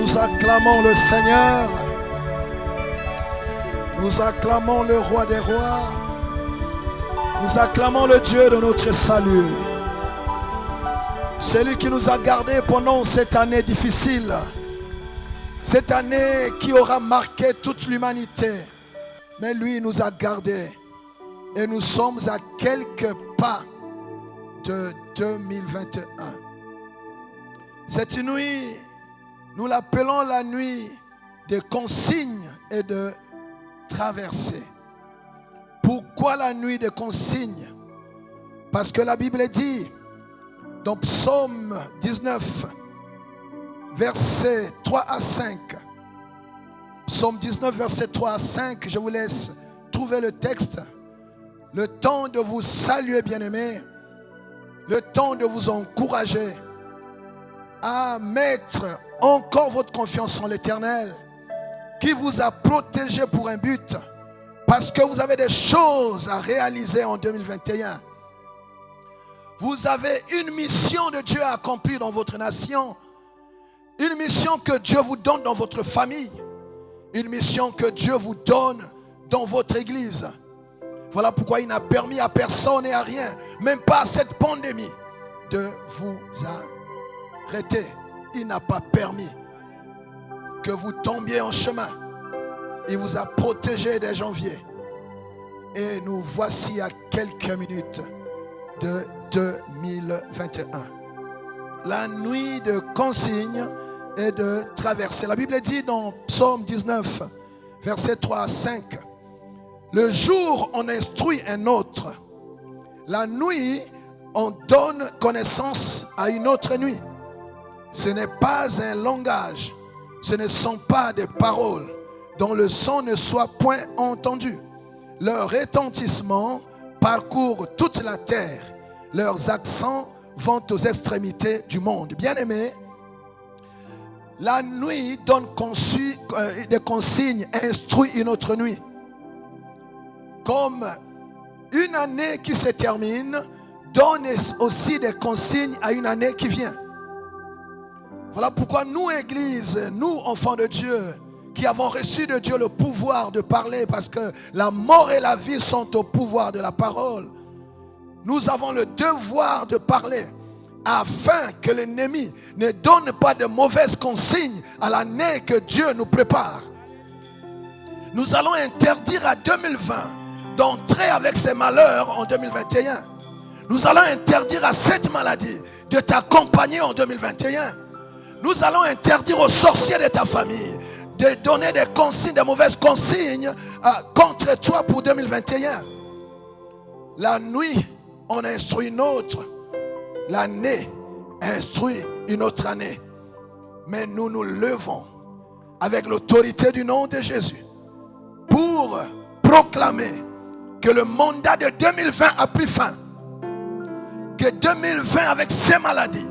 Nous acclamons le Seigneur. Nous acclamons le Roi des Rois. Nous acclamons le Dieu de notre salut. Celui qui nous a gardés pendant cette année difficile. Cette année qui aura marqué toute l'humanité. Mais lui nous a gardés. Et nous sommes à quelques pas de 2021. Cette nuit, nous l'appelons la nuit de consignes et de traversées. Pourquoi la nuit de consignes? Parce que la Bible dit dans Psaume 19, versets 3 à 5. Psaume 19, versets 3 à 5. Je vous laisse trouver le texte. Le temps de vous saluer, bien-aimés. Le temps de vous encourager à mettre encore votre confiance en l'Éternel, qui vous a protégé pour un but, parce que vous avez des choses à réaliser en 2021. Vous avez une mission de Dieu à accomplir dans votre nation, une mission que Dieu vous donne dans votre famille, une mission que Dieu vous donne dans votre église. Voilà pourquoi il n'a permis à personne et à rien, même pas à cette pandémie, de vous arrêter. Il n'a pas permis que vous tombiez en chemin. Il vous a protégé dès janvier. Et nous voici à quelques minutes de 2021. La nuit de consignes et de traversée. La Bible dit dans Psaume 19, versets 3 à 5. Le jour, on instruit un autre. La nuit, on donne connaissance à une autre nuit. Ce n'est pas un langage. Ce ne sont pas des paroles dont le son ne soit point entendu. Leur retentissement parcourt toute la terre. Leurs accents vont aux extrémités du monde. Bien-aimés, la nuit donne des consignes, instruit une autre nuit. Comme une année qui se termine, donne aussi des consignes à une année qui vient. Voilà pourquoi nous, Église, nous, enfants de Dieu, qui avons reçu de Dieu le pouvoir de parler, parce que la mort et la vie sont au pouvoir de la parole, nous avons le devoir de parler, afin que l'ennemi ne donne pas de mauvaises consignes à l'année que Dieu nous prépare. Nous allons interdire à 2020 d'entrer avec ces malheurs en 2021. Nous allons interdire à cette maladie de t'accompagner en 2021. Nous allons interdire aux sorciers de ta famille de donner des consignes, des mauvaises consignes contre toi pour 2021. La nuit, on instruit une autre. L'année instruit une autre année. Mais nous nous levons avec l'autorité du nom de Jésus pour proclamer que le mandat de 2020 a pris fin. Que 2020 avec ses maladies,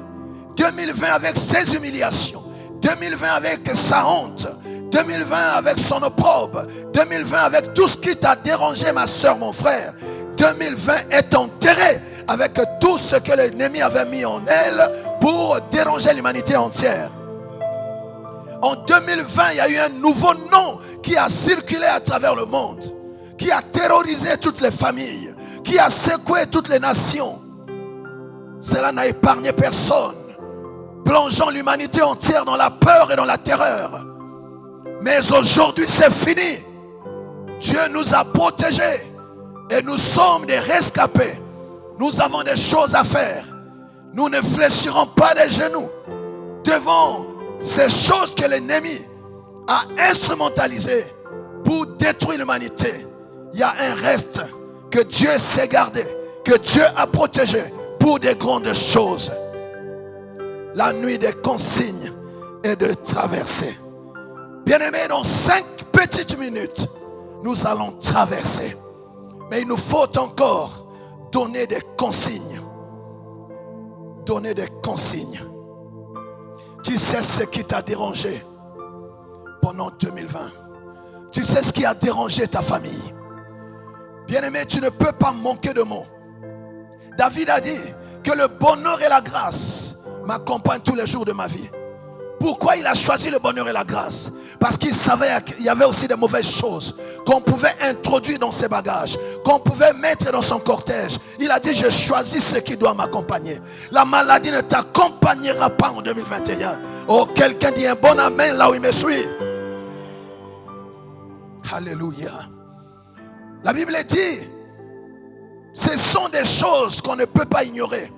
2020 avec ses humiliations, 2020 avec sa honte, 2020 avec son opprobre, 2020 avec tout ce qui t'a dérangé, ma soeur, mon frère, 2020 est enterré avec tout ce que l'ennemi avait mis en elle pour déranger l'humanité entière. En 2020, il y a eu un nouveau nom qui a circulé à travers le monde, qui a terrorisé toutes les familles, qui a secoué toutes les nations. Cela n'a épargné personne, plongeant l'humanité entière dans la peur et dans la terreur. Mais aujourd'hui, c'est fini. Dieu nous a protégés et nous sommes des rescapés. Nous avons des choses à faire. Nous ne fléchirons pas les genoux devant ces choses que l'ennemi a instrumentalisées pour détruire l'humanité. Il y a un reste que Dieu s'est gardé, que Dieu a protégé pour des grandes choses. La nuit des consignes et de traversées. Bien-aimés, dans 5 petites minutes, nous allons traverser. Mais il nous faut encore donner des consignes. Donner des consignes. Tu sais ce qui t'a dérangé pendant 2020. Tu sais ce qui a dérangé ta famille. Bien-aimé, tu ne peux pas manquer de mots. David a dit que le bonheur et la grâce m'accompagnent tous les jours de ma vie. Pourquoi il a choisi le bonheur et la grâce? Parce qu'il savait qu'il y avait aussi des mauvaises choses qu'on pouvait introduire dans ses bagages, qu'on pouvait mettre dans son cortège. Il a dit, je choisis ce qui doit m'accompagner. La maladie ne t'accompagnera pas en 2021. Oh, quelqu'un dit un bon amen là où il me suit. Alléluia. La Bible dit, ce sont des choses qu'on ne peut pas ignorer.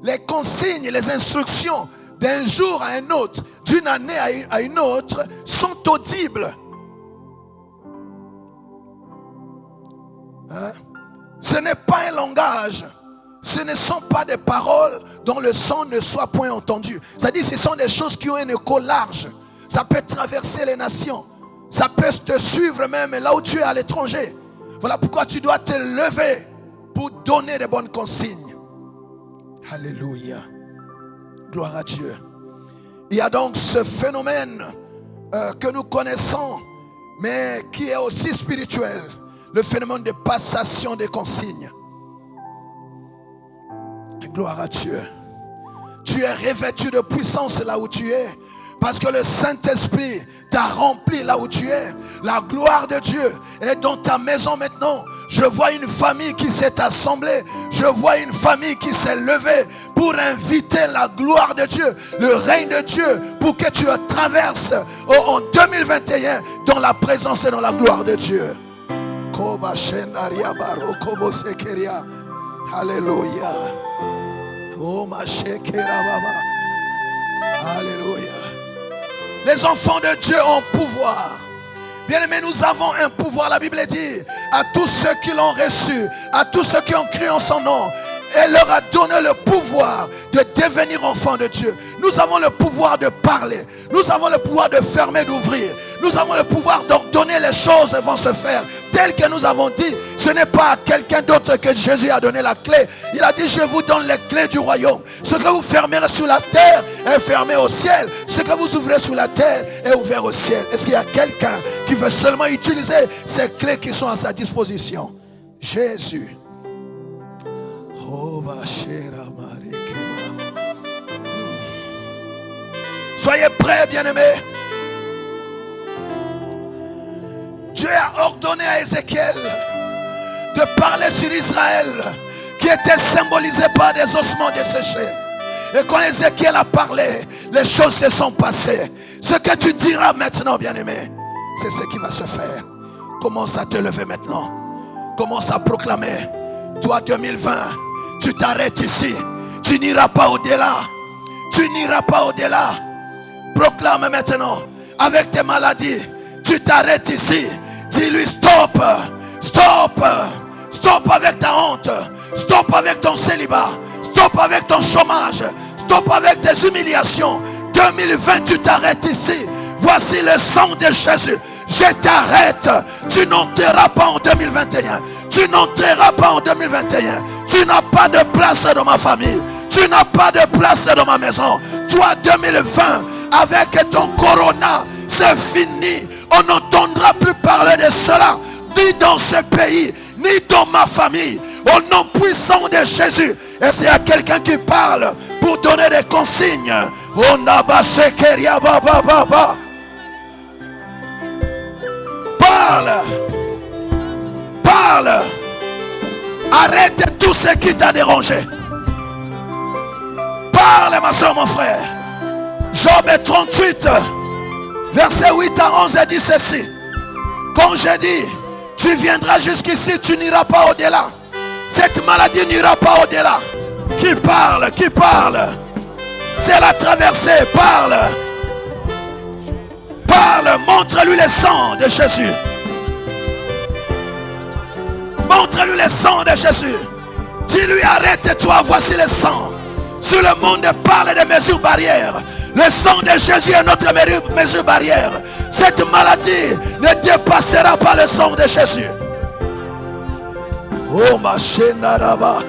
Les consignes, les instructions d'un jour à un autre, d'une année à une autre, sont audibles. Hein? Ce n'est pas un langage. Ce ne sont pas des paroles dont le son ne soit point entendu. C'est-à-dire, ce sont des choses qui ont un écho large. Ça peut traverser les nations. Ça peut te suivre même là où tu es à l'étranger. Voilà pourquoi tu dois te lever pour donner des bonnes consignes. Alléluia. Gloire à Dieu. Il y a donc ce phénomène que nous connaissons, mais qui est aussi spirituel. Le phénomène de passation des consignes. Gloire à Dieu. Tu es revêtu de puissance là où tu es. Parce que le Saint-Esprit t'a rempli là où tu es. La gloire de Dieu est dans ta maison maintenant. Je vois une famille qui s'est assemblée. Je vois une famille qui s'est levée pour inviter la gloire de Dieu, le règne de Dieu, pour que tu traverses en 2021 dans la présence et dans la gloire de Dieu. Alléluia. Oh ma shekera baba. Alléluia. Les enfants de Dieu ont pouvoir. Bien-aimés, nous avons un pouvoir. La Bible dit à tous ceux qui l'ont reçu, à tous ceux qui ont crié en son nom, elle leur a donné le pouvoir de devenir enfants de Dieu. Nous avons le pouvoir de parler. Nous avons le pouvoir de fermer, d'ouvrir. Nous avons le pouvoir d'ordonner les choses vont se faire. Tel que nous avons dit, ce n'est pas à quelqu'un d'autre que Jésus a donné la clé. Il a dit, je vous donne les clés du royaume. Ce que vous fermerez sur la terre est fermé au ciel. Ce que vous ouvrez sur la terre est ouvert au ciel. Est-ce qu'il y a quelqu'un qui veut seulement utiliser ces clés qui sont à sa disposition? Jésus. Soyez prêts, bien-aimés. Dieu a ordonné à Ézéchiel de parler sur Israël, qui était symbolisé par des ossements desséchés. Et quand Ézéchiel a parlé, les choses se sont passées. Ce que tu diras maintenant, bien-aimé, c'est ce qui va se faire. Commence à te lever maintenant. Commence à proclamer. Toi, 2020, tu t'arrêtes ici. Tu n'iras pas au-delà. Tu n'iras pas au-delà. Proclame maintenant. Avec tes maladies, tu t'arrêtes ici. Dis-lui stop. Stop. Stop avec ta honte. Stop avec ton célibat. Stop avec ton chômage. Stop avec tes humiliations. 2020, tu t'arrêtes ici. Voici le sang de Jésus. Je t'arrête. Tu n'entreras pas en 2021. Tu n'entreras pas en 2021. Tu n'as pas de place dans ma famille. Tu n'as pas de place dans ma maison. Toi, 2020, avec ton corona, c'est fini. On n'entendra plus parler de cela, ni dans ce pays, ni dans ma famille. Au nom puissant de Jésus. Et s'il y a quelqu'un qui parle pour donner des consignes, on a bassé Keria Baba Baba. Parle. Parle. Arrête tout ce qui t'a dérangé. Parle, ma soeur, mon frère. Job 38, verset 8 à 11, dit ceci. Comme j'ai dit, tu viendras jusqu'ici, tu n'iras pas au-delà. Cette maladie n'ira pas au-delà. Qui parle? Qui parle? C'est la traversée. Parle. Parle. Montre-lui le sang de Jésus. Montre-lui le sang de Jésus. Dis-lui, arrête-toi, voici le sang. Sur le monde parle des mesures barrières. Le sang de Jésus est notre mesure barrière. Cette maladie ne dépassera pas le sang de Jésus. Oh ma chénaraba.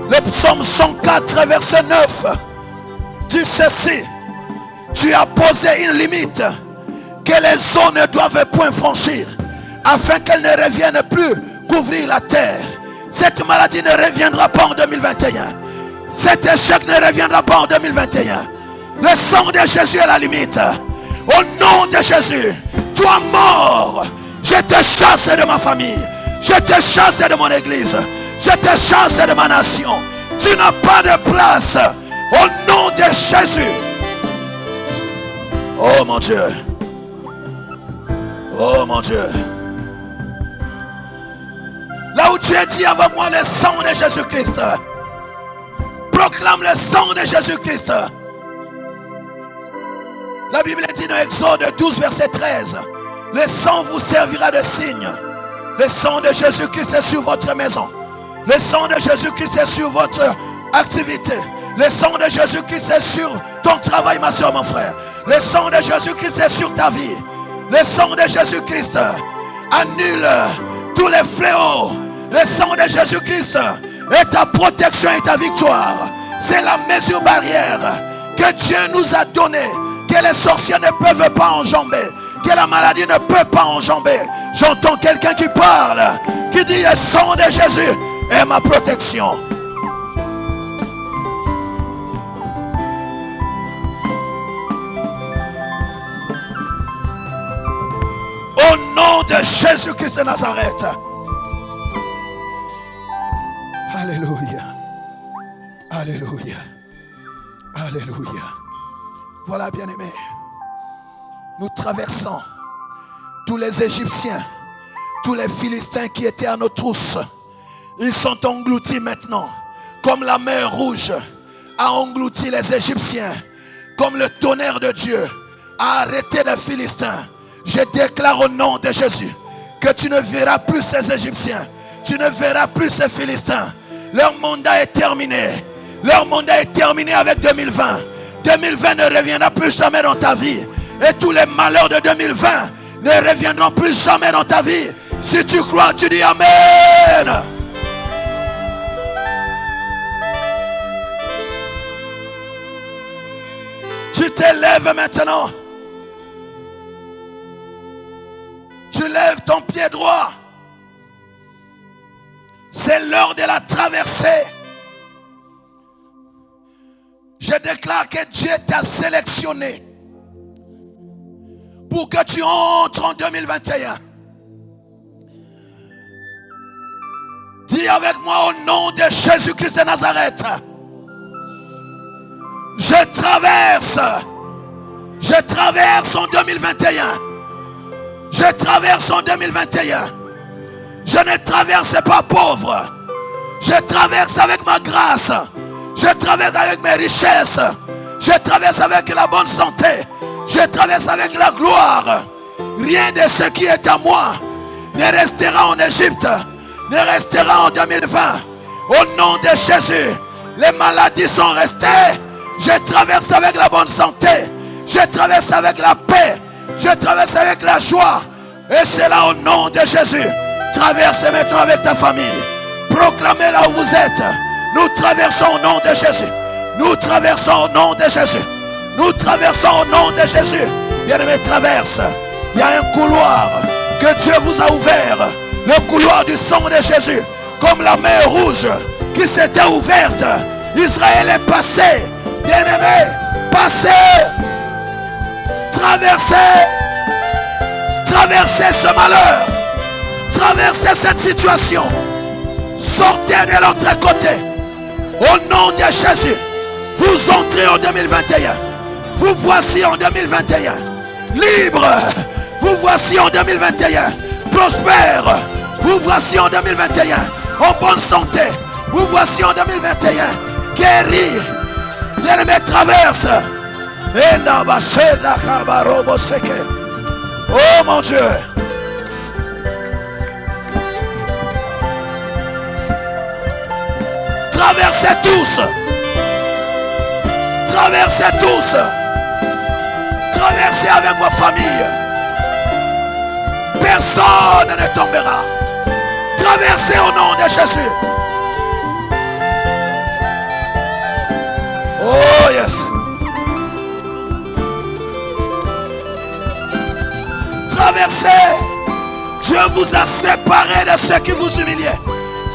Le psaume 104 verset 9 dit ceci. Tu as posé une limite que les eaux ne doivent point franchir, afin qu'elles ne reviennent plus couvrir la terre. Cette maladie ne reviendra pas en 2021. Cet échec ne reviendra pas en 2021. Le sang de Jésus est la limite. Au nom de Jésus, toi mort, je te chasse de ma famille. Je te chasse de mon église. Je te chasse de ma nation. Tu n'as pas de place. Au nom de Jésus. Oh mon Dieu. Oh mon Dieu. Là où tu es dit avec moi le sang de Jésus-Christ. Proclame le sang de Jésus-Christ. La Bible dit dans Exode 12 verset 13. Le sang vous servira de signe. Le sang de Jésus-Christ est sur votre maison. Le sang de Jésus-Christ est sur votre activité. Le sang de Jésus-Christ est sur ton travail, ma soeur, mon frère. Le sang de Jésus-Christ est sur ta vie. Le sang de Jésus-Christ annule tous les fléaux. Le sang de Jésus-Christ est ta protection et ta victoire. C'est la mesure barrière que Dieu nous a donnée, que les sorciers ne peuvent pas enjamber, que la maladie ne peut pas enjamber. J'entends quelqu'un qui parle, qui dit le sang de Jésus est ma protection. Au nom de Jésus-Christ de Nazareth. Alléluia. Alléluia. Alléluia. Voilà, bien-aimés. Nous traversons tous les Égyptiens, tous les Philistins qui étaient à nos trousses. Ils sont engloutis maintenant. Comme la mer rouge a englouti les Égyptiens. Comme le tonnerre de Dieu a arrêté les Philistins. Je déclare au nom de Jésus que tu ne verras plus ces Égyptiens. Tu ne verras plus ces Philistins. Leur mandat est terminé. Leur mandat est terminé avec 2020. 2020 ne reviendra plus jamais dans ta vie. Et tous les malheurs de 2020 ne reviendront plus jamais dans ta vie. Si tu crois, tu dis Amen. Tu t'élèves maintenant. Tu lèves ton pied droit. C'est l'heure de la traversée. Je déclare que Dieu t'a sélectionné pour que tu entres en 2021. Dis avec moi au nom de Jésus-Christ de Nazareth. Je traverse en 2021. Je traverse en 2021. Je ne traverse pas pauvre. Je traverse avec ma grâce. Je traverse avec mes richesses. Je traverse avec la bonne santé. Je traverse avec la gloire. Rien de ce qui est à moi ne restera en Égypte, ne restera en 2020. Au nom de Jésus, les maladies sont restées. Je traverse avec la bonne santé. Je traverse avec la paix. Je traverse avec la joie. Et c'est là au nom de Jésus. Traversez maintenant avec ta famille. Proclamez là où vous êtes. Nous traversons au nom de Jésus. Nous traversons au nom de Jésus. Nous traversons au nom de Jésus. Bien-aimés, traverse. Il y a un couloir que Dieu vous a ouvert. Le couloir du sang de Jésus. Comme la mer rouge qui s'était ouverte. Israël est passé. Bien-aimés, passez. Traversez. Traversez ce malheur. Traversez cette situation. Sortez de l'autre côté. Au nom de Jésus. Vous entrez en 2021. Vous voici en 2021. Libre. Vous voici en 2021. Prospère. Vous voici en 2021. En bonne santé. Vous voici en 2021. Guéri. Bien-aimé, traverse. Oh mon Dieu. Traversez tous. Traversez tous. Traversez avec vos familles. Personne ne tombera. Traversez au nom de Jésus. Oh yes. Traversez. Dieu vous a séparé de ceux qui vous humiliaient.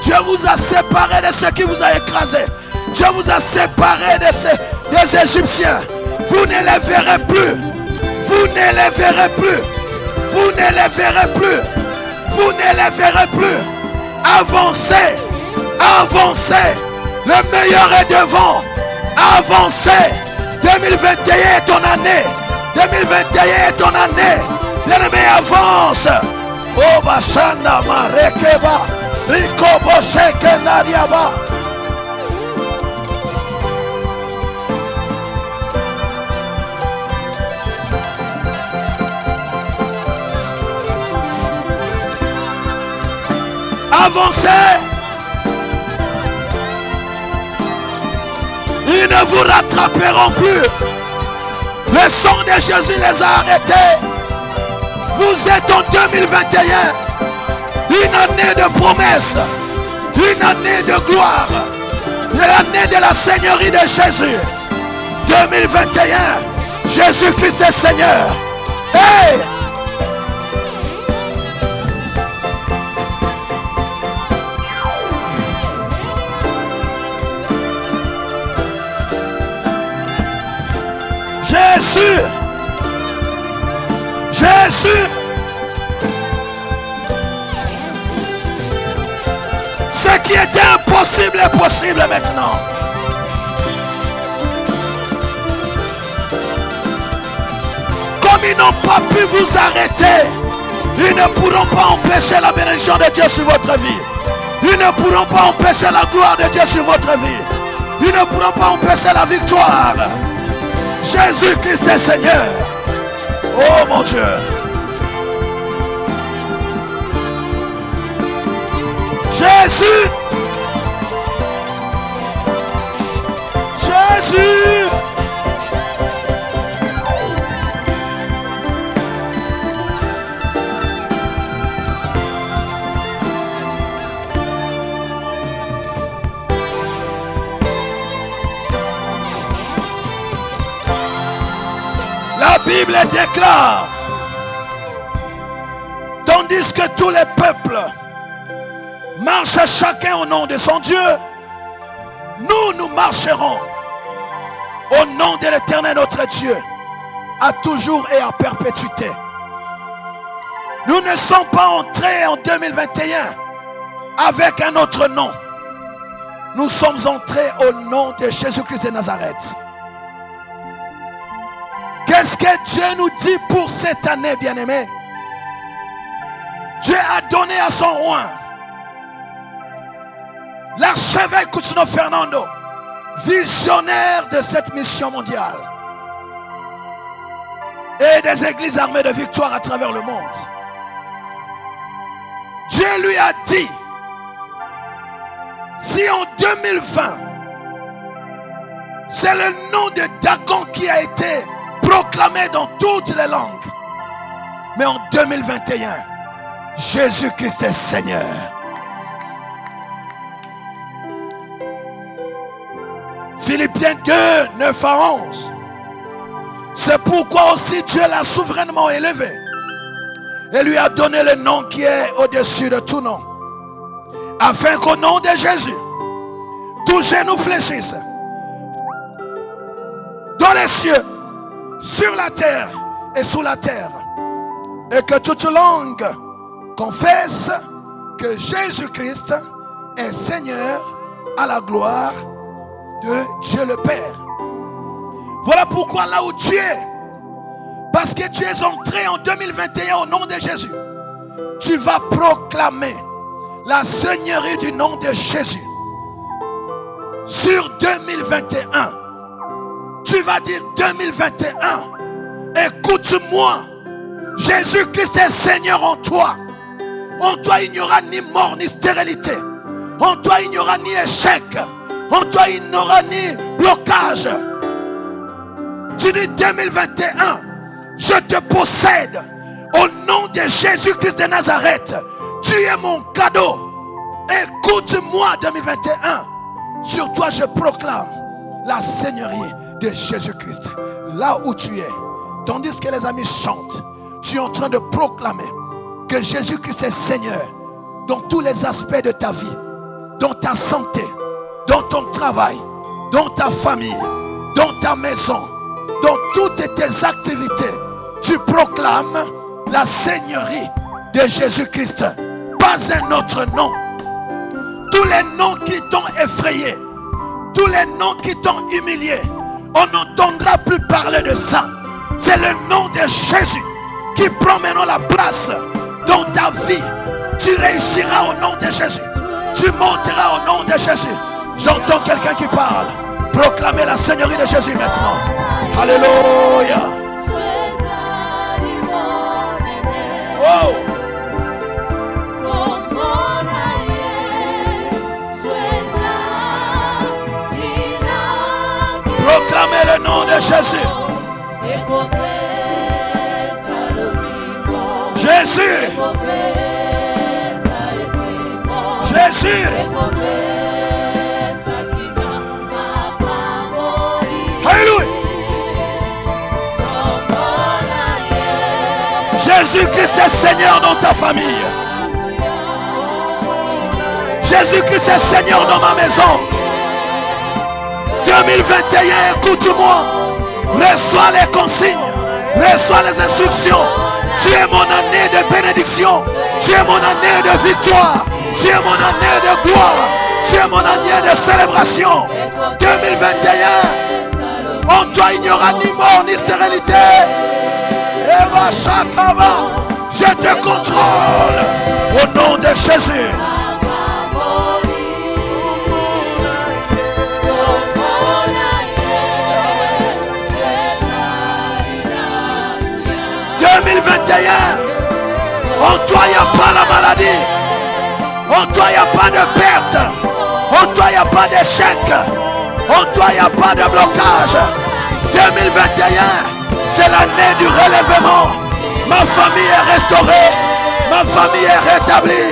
Dieu vous a séparé de ceux qui vous a écrasé. Dieu vous a séparé des Égyptiens. Vous ne les verrez plus. Vous ne les verrez plus. Vous ne les verrez plus. Vous ne les verrez plus. Avancez. Avancez. Le meilleur est devant. Avancez. 2021 est ton année. 2021 est ton année. Bien-aimé, avance. Oh, Bashanda Marekeba. Rico Bosheke Nariaba. Avancez. Ils ne vous rattraperont plus. Le sang de Jésus les a arrêtés. Vous êtes en 2021. Une année de promesses. Une année de gloire. L'année de la Seigneurie de Jésus. 2021. Jésus-Christ est Seigneur. Hey! Jésus, Jésus, ce qui était impossible est possible maintenant. Comme ils n'ont pas pu vous arrêter, ils ne pourront pas empêcher la bénédiction de Dieu sur votre vie. Ils ne pourront pas empêcher la gloire de Dieu sur votre vie. Ils ne pourront pas empêcher la victoire. Jésus-Christ est Seigneur. Oh mon Dieu. Jésus. Jésus. La Bible déclare, tandis que tous les peuples marchent chacun au nom de son Dieu, nous marcherons au nom de l'Éternel notre Dieu, à toujours et à perpétuité. Nous ne sommes pas entrés en 2021 avec un autre nom. Nous sommes entrés au nom de Jésus-Christ de Nazareth. Qu'est-ce que Dieu nous dit pour cette année, bien-aimés? Dieu a donné à son roi, l'archevêque Coutinho Fernando, visionnaire de cette mission mondiale et des églises armées de victoire à travers le monde. Dieu lui a dit, si en 2020, c'est le nom de Dagon qui a été proclamé dans toutes les langues, mais en 2021, Jésus-Christ est Seigneur. Philippiens 2, 9 à 11. C'est pourquoi aussi Dieu l'a souverainement élevé et lui a donné le nom qui est au-dessus de tout nom, afin qu'au nom de Jésus, tous genoux fléchissent, dans les cieux, sur la terre et sous la terre, et que toute langue confesse que Jésus-Christ est Seigneur, à la gloire de Dieu le Père. Voilà pourquoi là où tu es, parce que tu es entré en 2021 au nom de Jésus, tu vas proclamer la Seigneurie du nom de Jésus sur 2021. Tu vas dire 2021, écoute-moi, Jésus-Christ est Seigneur en toi. En toi il n'y aura ni mort ni stérilité. En toi il n'y aura ni échec. En toi il n'y aura ni blocage. Tu dis 2021, je te possède au nom de Jésus-Christ de Nazareth. Tu es mon cadeau. Écoute-moi 2021. Sur toi je proclame la Seigneurie de Jésus-Christ. Là où tu es, tandis que les amis chantent, tu es en train de proclamer que Jésus-Christ est Seigneur dans tous les aspects de ta vie, dans ta santé, dans ton travail, dans ta famille, dans ta maison, dans toutes tes activités, tu proclames la Seigneurie de Jésus-Christ. Pas un autre nom. Tous les noms qui t'ont effrayé, tous les noms qui t'ont humilié, on n'entendra plus parler de ça. C'est le nom de Jésus qui prend maintenant la place dans ta vie. Tu réussiras au nom de Jésus. Tu monteras au nom de Jésus. J'entends quelqu'un qui parle. Proclamez la Seigneurie de Jésus maintenant. Alléluia. Oh. Proclamez le nom de Jésus. Jésus. Jésus. Alléluia. Jésus-Christ est Seigneur dans ta famille. Jésus-Christ est Seigneur dans ma maison. 2021, écoute-moi. Reçois les consignes. Reçois les instructions. Tu es mon année de bénédiction. Tu es mon année de victoire. Tu es mon année de gloire. Tu es mon année de célébration. 2021. En toi, il n'y aura ni mort ni stérilité. Eva Shakaba, je te contrôle au nom de Jésus. En toi, il n'y a pas la maladie. En toi, il n'y a pas de perte. En toi, il n'y a pas d'échec. En toi, il n'y a pas de blocage. 2021, c'est l'année du relèvement. Ma famille est restaurée. Ma famille est rétablie.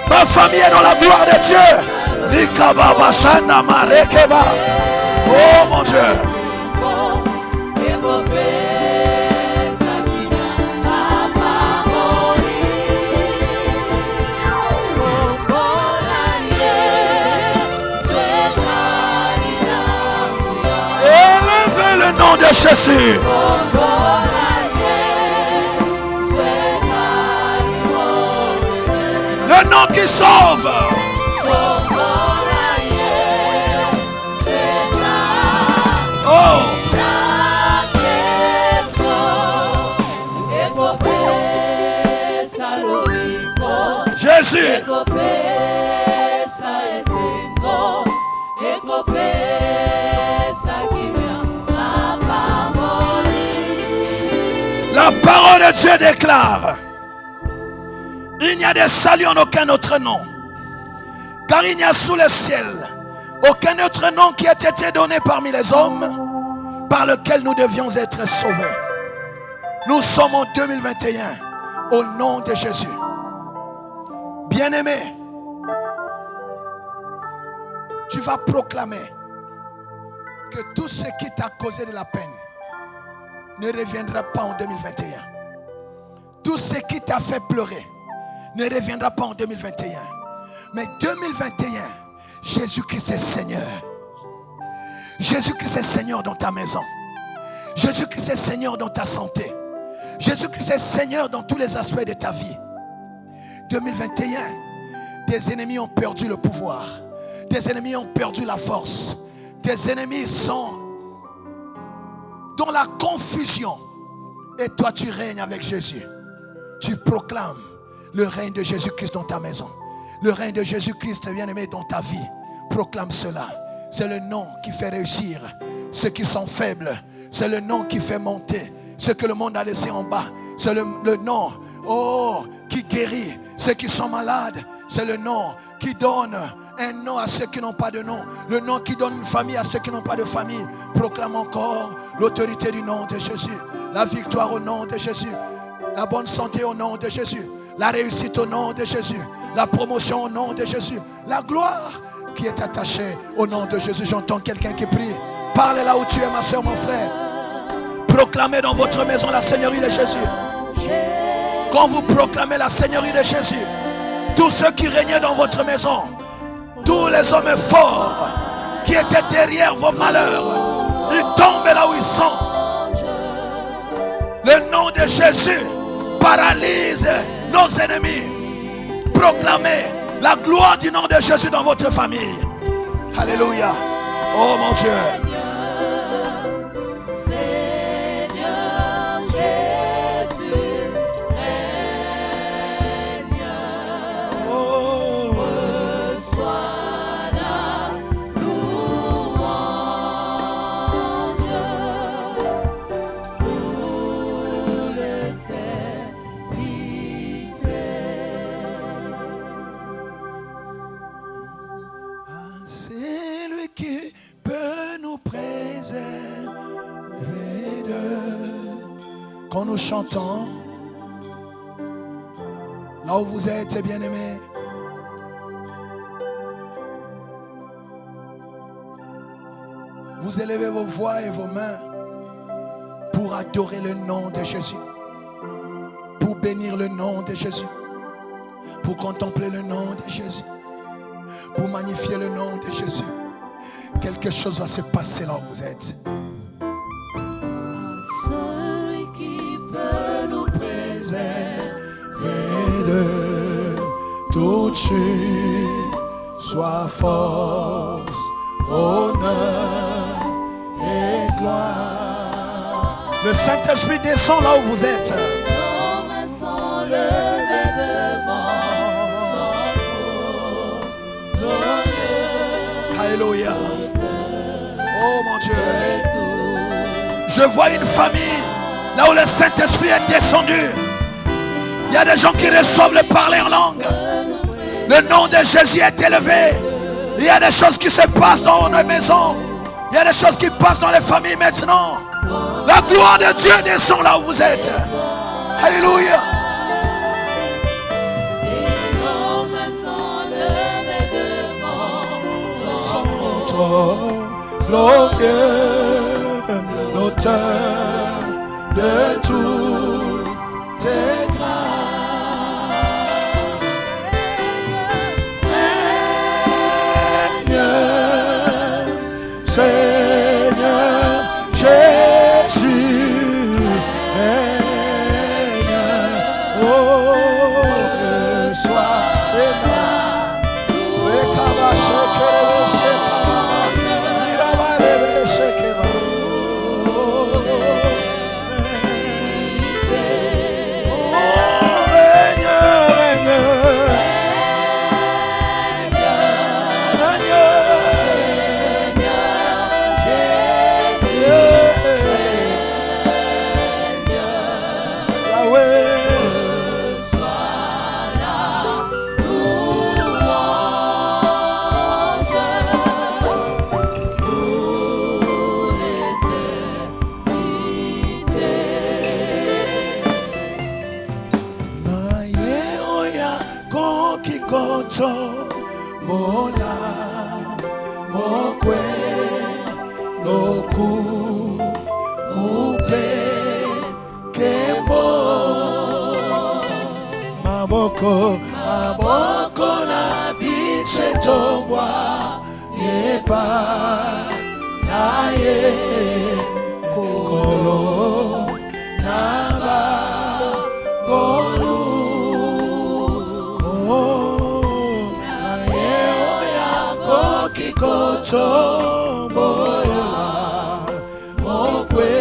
Ma famille est dans la gloire de Dieu. Oh mon Dieu. Le nom de Jésus. Le nom qui sauve. Oh. Jésus. La parole de Dieu déclare: il n'y a de salut en aucun autre nom, car il n'y a sous le ciel aucun autre nom qui ait été donné parmi les hommes par lequel nous devions être sauvés. Nous sommes en 2021 au nom de Jésus. Bien-aimé, tu vas proclamer que tout ce qui t'a causé de la peine ne reviendra pas en 2021. Tout ce qui t'a fait pleurer ne reviendra pas en 2021. Mais 2021, Jésus-Christ est Seigneur. Jésus-Christ est Seigneur dans ta maison. Jésus-Christ est Seigneur dans ta santé. Jésus-Christ est Seigneur dans tous les aspects de ta vie. 2021, tes ennemis ont perdu le pouvoir. Tes ennemis ont perdu la force. Tes ennemis sont dans la confusion. Et toi, tu règnes avec Jésus. Tu proclames le règne de Jésus-Christ dans ta maison. Le règne de Jésus-Christ, bien-aimé, dans ta vie. Proclame cela. C'est le nom qui fait réussir ceux qui sont faibles. C'est le nom qui fait monter ceux que le monde a laissé en bas. C'est le nom, qui guérit ceux qui sont malades. C'est le nom qui donne un nom à ceux qui n'ont pas de nom. Le nom qui donne une famille à ceux qui n'ont pas de famille. Proclame encore l'autorité du nom de Jésus. La victoire au nom de Jésus. La bonne santé au nom de Jésus. La réussite au nom de Jésus. La promotion au nom de Jésus. La gloire qui est attachée au nom de Jésus. J'entends quelqu'un qui prie. Parle là où tu es, ma soeur, mon frère. Proclamez dans votre maison la Seigneurie de Jésus. Quand vous proclamez la Seigneurie de Jésus, tous ceux qui régnaient dans votre maison, tous les hommes forts qui étaient derrière vos malheurs, ils tombent là où ils sont. Le nom de Jésus paralyse nos ennemis. Proclamez la gloire du nom de Jésus dans votre famille. Alléluia. Oh mon Dieu. C'est lui qui peut nous préserver de... Quand nous chantons, là où vous êtes, bien-aimés, vous élevez vos voix et vos mains pour adorer le nom de Jésus, pour bénir le nom de Jésus, pour contempler le nom de Jésus, pour magnifier le nom de Jésus. Quelque chose va se passer là où vous êtes. Celui qui peut nous préserver de toute chute, soit force, honneur et gloire. Le Saint-Esprit descend là où vous êtes. Alléluia. Oh mon Dieu. Je vois une famille là où le Saint-Esprit est descendu. Il y a des gens qui reçoivent le parler en langue. Le nom de Jésus est élevé. Il y a des choses qui se passent dans nos maisons. Il y a des choses qui passent dans les familles maintenant. La gloire de Dieu descend là où vous êtes. Alléluia. Glorieux, l'auteur de toutes tes grâces. Seigneur Jésus, règne, oh, le soir, Seigneur, le cabache, maboko na biso etombwa epai na ye kolo na bagolu na ye oyo akoki kotombola mokwe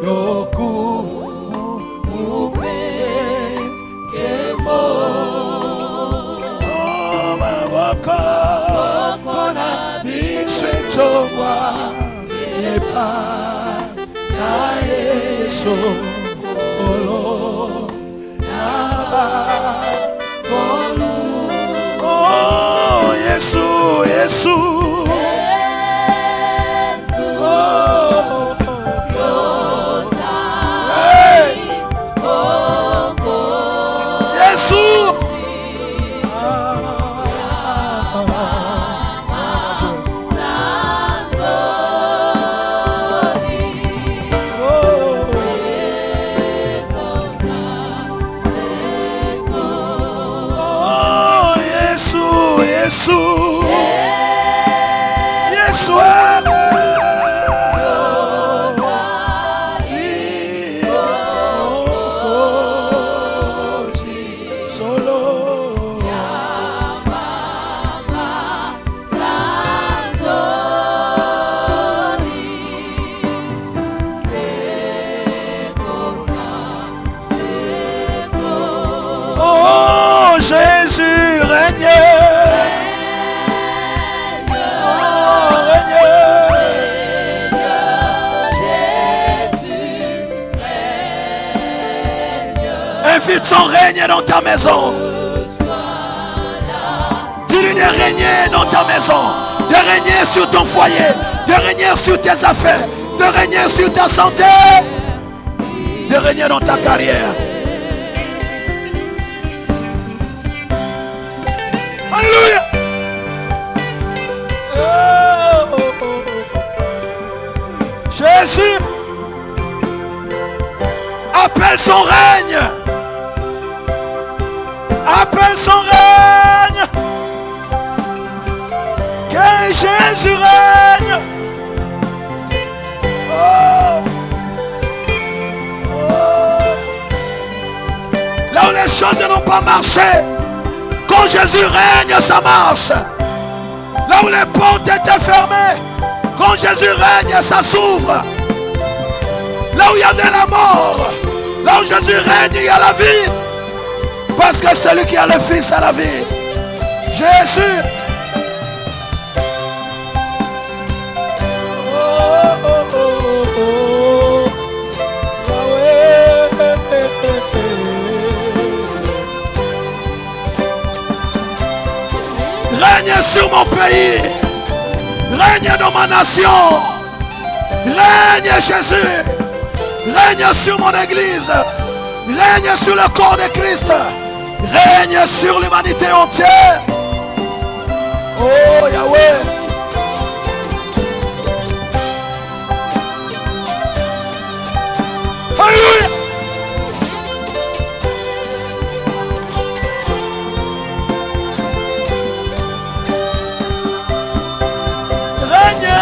lokumu Towa nepa na Yesu kolo naba kolu. Oh Yesu, Yesu, Invite son règne dans ta maison. Dis-lui de régner dans ta maison, de régner sur ton foyer, de régner sur tes affaires, de régner sur ta santé, de régner dans ta carrière. Alléluia. Jésus appelle son règne. Appelle son règne. Que Jésus règne. Oh. Oh. Là où les choses n'ont pas marché, quand Jésus règne, ça marche. Là où les portes étaient fermées, quand Jésus règne, ça s'ouvre. Là où il y avait la mort, là où Jésus règne, il y a la vie. Parce que celui qui a le Fils a la vie. Jésus. Règne sur mon pays. Règne dans ma nation. Règne Jésus. Règne sur mon église. Règne sur le corps de Christ. Règne sur l'humanité entière. Oh Yahweh. Alléluia. Règne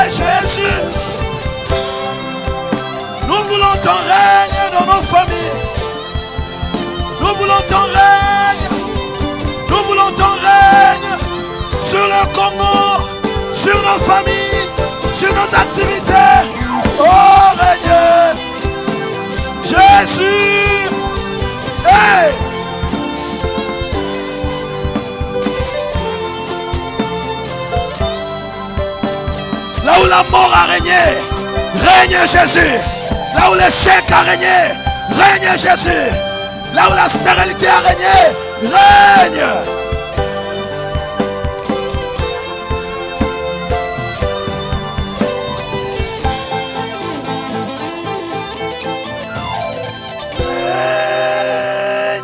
Jésus. Nous voulons ton règne dans nos familles. Nous voulons ton règne. Nous voulons ton règne sur le Congo, sur nos familles, sur nos activités. Oh règne Jésus. Hey. Là où la mort a régné, règne Jésus. Là où l'échec a régné, règne Jésus. Là où la stérilité a régné, règne.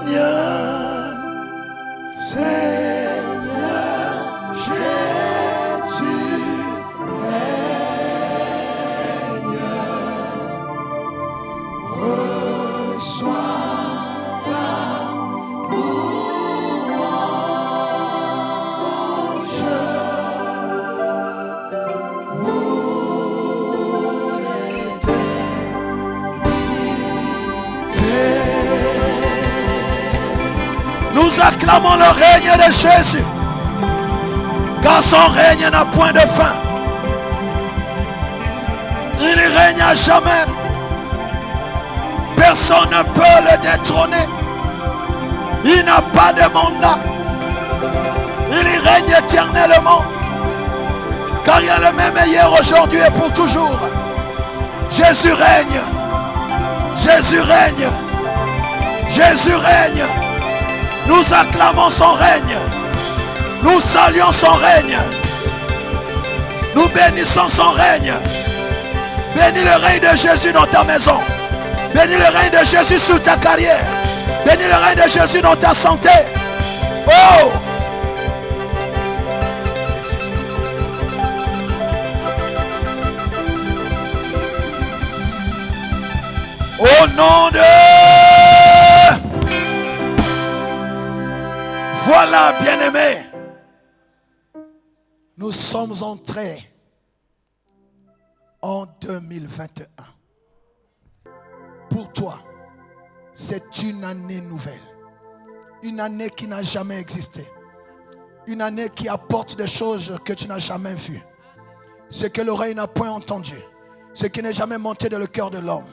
Règne, Seigneur Jésus, règne. Reçois nous acclamons le règne de Jésus, car son règne n'a point de fin. Il règne à jamais. Personne ne peut le détrôner. Il n'a pas de mandat. Il règne éternellement, car il est le même hier, aujourd'hui et pour toujours. Jésus règne. Jésus règne. Jésus règne. Nous acclamons son règne. Nous saluons son règne. Nous bénissons son règne. Bénis le règne de Jésus dans ta maison. Bénis le règne de Jésus sur ta carrière. Bénis le règne de Jésus dans ta santé. Oh! Au nom de... Voilà, bien-aimés, nous sommes entrés en 2021. Pour toi, c'est une année nouvelle. Une année qui n'a jamais existé. Une année qui apporte des choses que tu n'as jamais vues. Ce que l'oreille n'a point entendu. Ce qui n'est jamais monté dans le cœur de l'homme.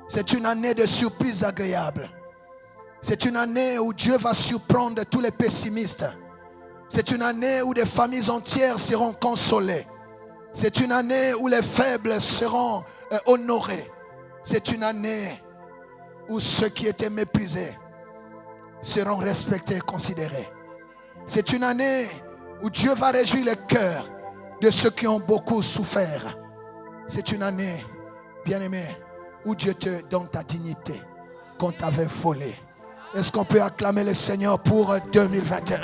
C'est une année de surprises agréables. C'est une année où Dieu va surprendre tous les pessimistes. C'est une année où des familles entières seront consolées. C'est une année où les faibles seront honorés. C'est une année où ceux qui étaient méprisés seront respectés et considérés. C'est une année où Dieu va réjouir le cœur de ceux qui ont beaucoup souffert. C'est une année, bien-aimé, où Dieu te donne ta dignité qu'on t'avait volée. Est-ce qu'on peut acclamer le Seigneur pour 2021?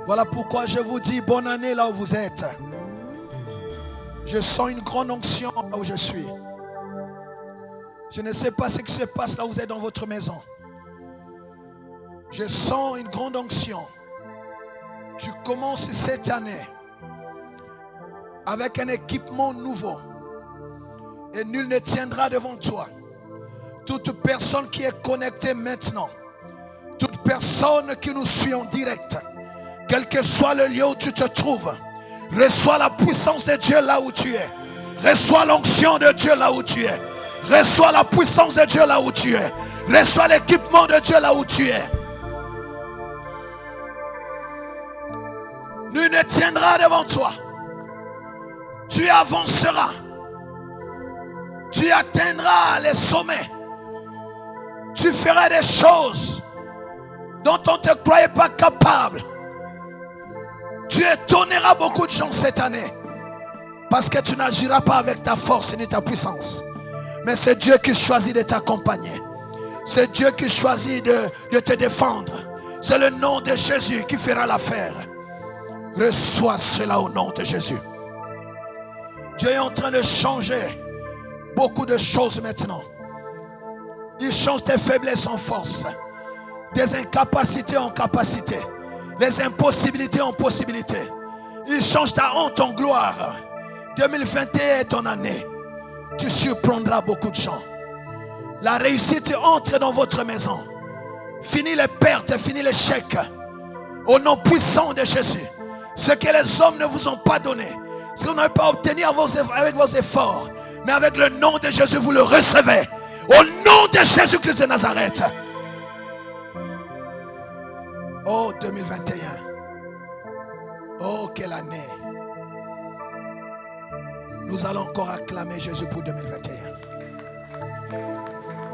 Voilà pourquoi je vous dis bonne année là où vous êtes. Je sens une grande onction là où je suis. Je ne sais pas ce qui se passe là où vous êtes dans votre maison. Je sens une grande onction. Tu commences cette année avec un équipement nouveau. Et nul ne tiendra devant toi. Toute personne qui est connectée maintenant, toute personne qui nous suit en direct, quel que soit le lieu où tu te trouves, reçois la puissance de Dieu là où tu es. Reçois l'onction de Dieu là où tu es. Reçois la puissance de Dieu là où tu es. Reçois l'équipement de Dieu là où tu es. Nul ne tiendra devant toi. Tu avanceras. Tu atteindras les sommets. Tu feras des choses dont on ne te croyait pas capable. Tu étonneras beaucoup de gens cette année. Parce que tu n'agiras pas avec ta force ni ta puissance. Mais c'est Dieu qui choisit de t'accompagner. C'est Dieu qui choisit de te défendre. C'est le nom de Jésus qui fera l'affaire. Reçois cela au nom de Jésus. Dieu est en train de changer beaucoup de choses maintenant. Il change tes faiblesses en force, tes incapacités en capacité, les impossibilités en possibilités. Il change ta honte en gloire. 2021 est ton année. Tu surprendras beaucoup de gens. La réussite entre dans votre maison. Fini les pertes, fini l'échec. Au nom puissant de Jésus. Ce que les hommes ne vous ont pas donné, ce que vous n'avez pas obtenu avec vos efforts, mais avec le nom de Jésus, vous le recevez. Au nom de Jésus-Christ de Nazareth. Oh 2021. Oh quelle année. Nous allons encore acclamer Jésus pour 2021.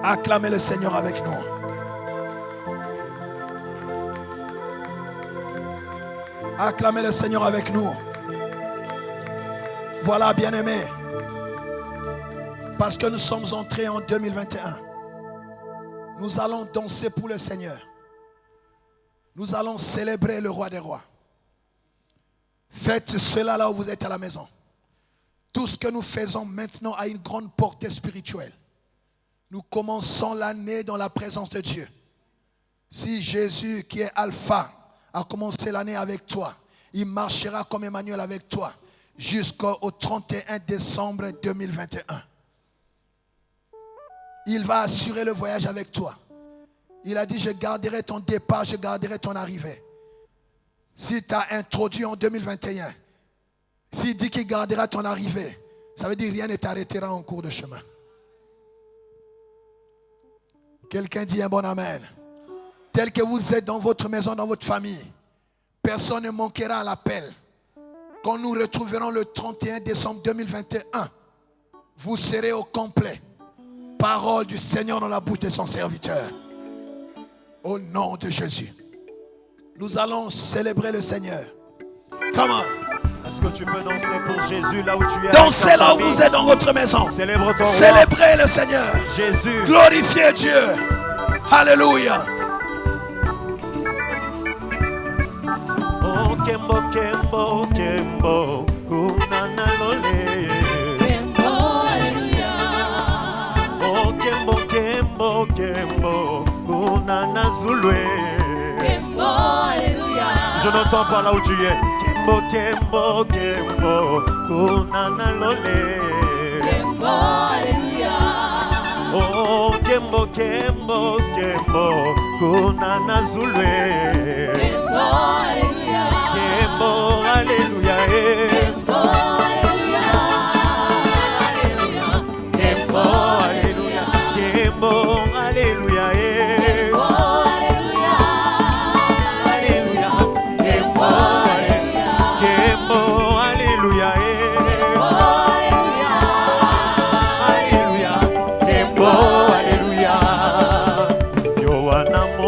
Acclamez le Seigneur avec nous. Acclamez le Seigneur avec nous. Voilà, bien-aimés. Parce que nous sommes entrés en 2021. Nous allons danser pour le Seigneur. Nous allons célébrer le roi des rois. Faites cela là où vous êtes à la maison. Tout ce que nous faisons maintenant a une grande portée spirituelle. Nous commençons l'année dans la présence de Dieu. Si Jésus qui est Alpha a commencé l'année avec toi, il marchera comme Emmanuel avec toi jusqu'au 31 décembre 2021. Il va assurer le voyage avec toi. Il a dit, je garderai ton départ, je garderai ton arrivée. Si tu as introduit en 2021, s'il dit qu'il gardera ton arrivée, ça veut dire rien ne t'arrêtera en cours de chemin. Quelqu'un dit un bon amen. Tel que vous êtes dans votre maison, dans votre famille, personne ne manquera à l'appel. Quand nous retrouverons le 31 décembre 2021, vous serez au complet. Parole du Seigneur dans la bouche de son serviteur. Au nom de Jésus. Nous allons célébrer le Seigneur. Come on. Est-ce que tu peux danser pour Jésus là où tu es? Dansez là où vous êtes dans votre maison. Célèbre ton Célébrez le Seigneur. Jésus. Glorifiez Dieu. Alléluia. Oh Kembo, Kembo, Kembo, Kunana Lole. Kembo, alléluia. Oh Kembo, Kembo, Kembo, Kunana Zulwe. Kembo, alléluia. Je n'entends pas là où tu es. Kembo, Kembo, Kembo, Kunana Lole. Kembo, alléluia. Oh Kembo, Kembo, Kembo, Kunana Zulwe. Kembo, alléluia. Kembo, alléluia. Kembo, alléluia. Alléluia. Kembo, alléluia. Kembo, alléluia. Kembo, alléluia. Alléluia. Kembo, alléluia. Kembo, alléluia.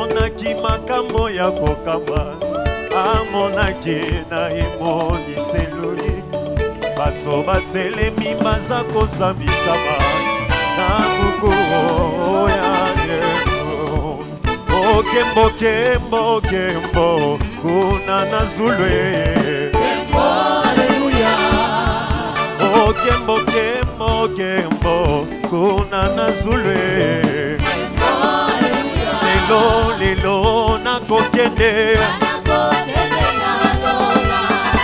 amonaki makambo ya kokamba, amonaki na emoniseli. Bato batelemi baza kosambisama na buku ya Yeko. O kembo kembo kembo kuna na zulwe. Alléluia. O kembo kembo kembo kuna na zulwe. Lelo lelo na kokende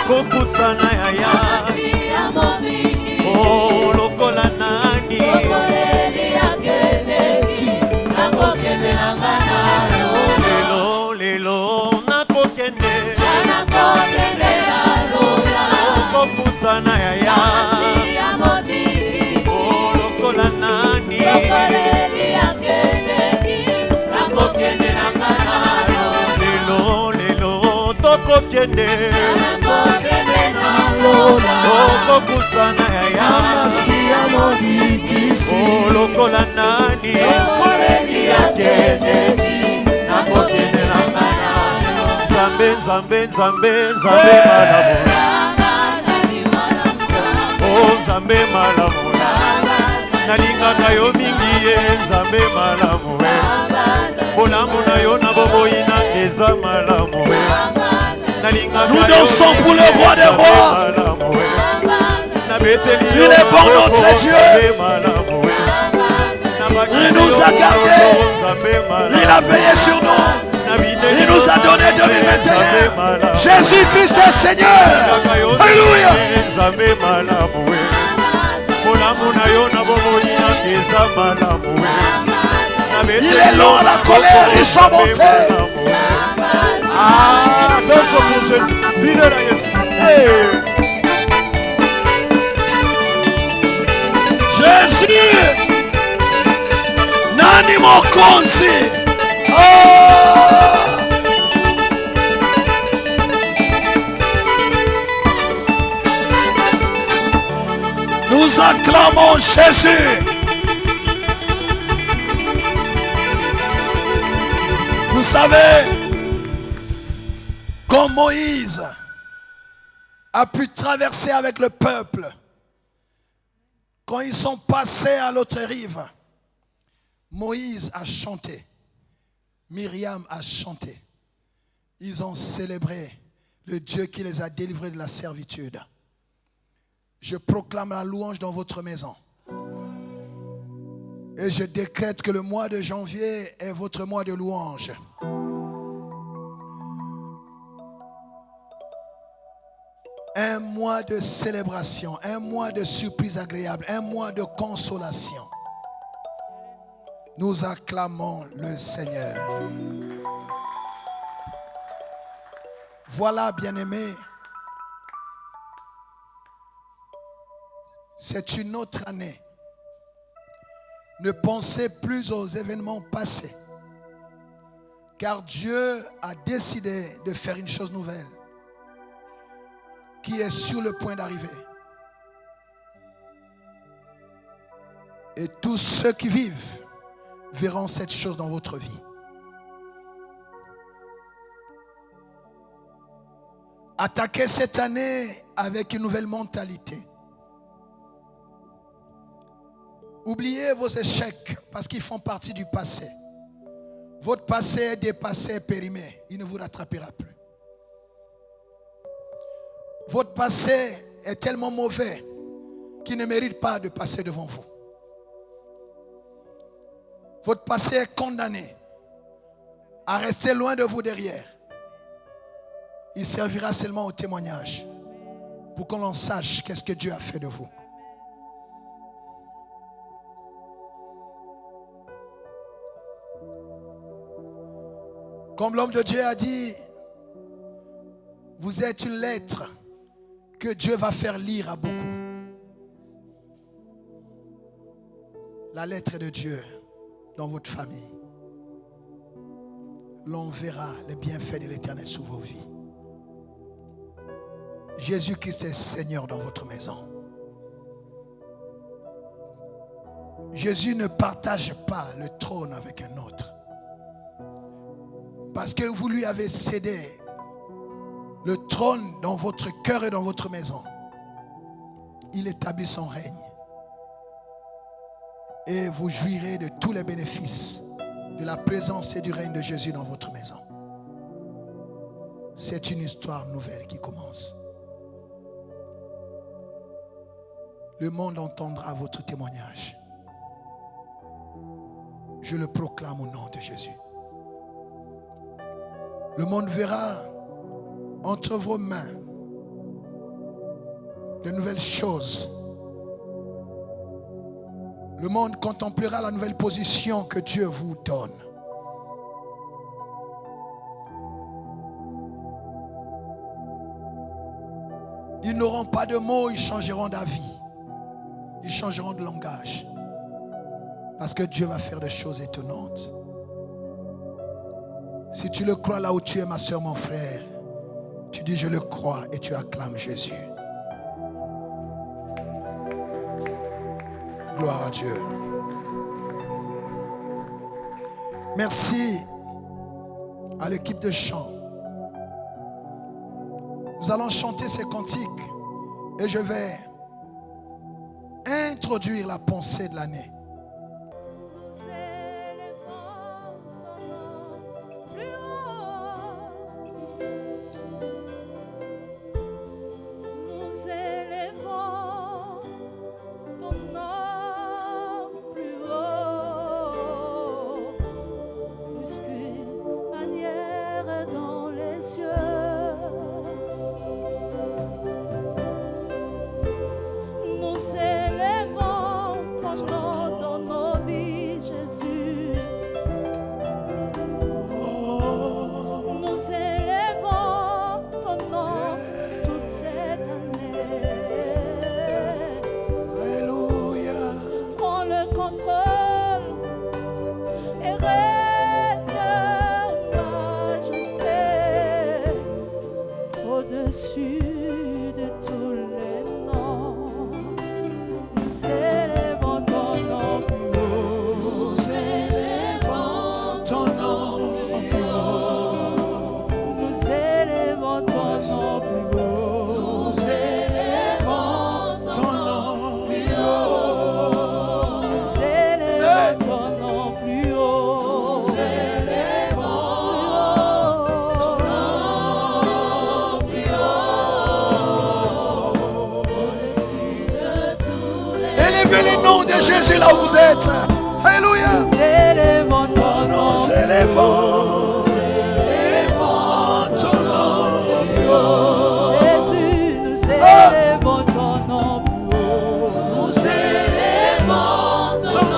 kokutana yaya. Oh, lokola nani lelo lelo nakokende kokutana yaya. Oh, lokola nani lelo lelo tokokende kokutana yaya. Oh, lokola nani nakokende na ngana. Nzambe nzambe nzambe nzambe malamu. Oh, nzambe malamu. Nalingaka yo mingi ye nzambe malamu. Bolamu na yo na bomoi na eza malamu. Nous dansons pour le roi des rois. Il est bon notre Dieu. Il nous a gardés. Il a veillé sur nous. Il nous a donné 2021. Jésus-Christ est Seigneur. Alléluia. Il est long à la colère, il chante monter. Ah, dansons pour Jésus. Leader à Jésus. Hey. Jésus. Nani mokonzi. Oh. Nous acclamons Jésus. Vous savez, quand Moïse a pu traverser avec le peuple, quand ils sont passés à l'autre rive, Moïse a chanté, Myriam a chanté. Ils ont célébré le Dieu qui les a délivrés de la servitude. Je proclame la louange dans votre maison. Et je décrète que le mois de janvier est votre mois de louange. Un mois de célébration, un mois de surprise agréable, un mois de consolation. Nous acclamons le Seigneur. Voilà, bien-aimés, c'est une autre année. Ne pensez plus aux événements passés, car Dieu a décidé de faire une chose nouvelle qui est sur le point d'arriver. Et tous ceux qui vivent verront cette chose dans votre vie. Attaquez cette année avec une nouvelle mentalité. Oubliez vos échecs parce qu'ils font partie du passé. Votre passé est dépassé, périmé. Il ne vous rattrapera plus. Votre passé est tellement mauvais qu'il ne mérite pas de passer devant vous. Votre passé est condamné à rester loin de vous derrière. Il servira seulement au témoignage pour qu'on en sache qu'est-ce que Dieu a fait de vous. Comme l'homme de Dieu a dit, vous êtes une lettre que Dieu va faire lire à beaucoup. La lettre de Dieu dans votre famille. L'on verra les bienfaits de l'Éternel sur vos vies. Jésus-Christ est Seigneur dans votre maison. Jésus ne partage pas le trône avec un autre. Parce que vous lui avez cédé le trône dans votre cœur et dans votre maison. Il établit son règne. Et vous jouirez de tous les bénéfices de la présence et du règne de Jésus dans votre maison. C'est une histoire nouvelle qui commence. Le monde entendra votre témoignage. Je le proclame au nom de Jésus. Le monde verra entre vos mains de nouvelles choses. Le monde contemplera la nouvelle position que Dieu vous donne. Ils n'auront pas de mots, ils changeront d'avis. Ils changeront de langage. Parce que Dieu va faire des choses étonnantes. Si tu le crois là où tu es, ma soeur, mon frère, tu dis je le crois et tu acclames Jésus. Gloire à Dieu. Merci à l'équipe de chant. Nous allons chanter ces cantiques et je vais introduire la pensée de l'année. Élevez le nom de Jésus là où vous êtes. Alléluia. Nous élevons ton nom. Nous élevons ton nom. Jésus, nous élevons ton nom. Nous élevons ton nom.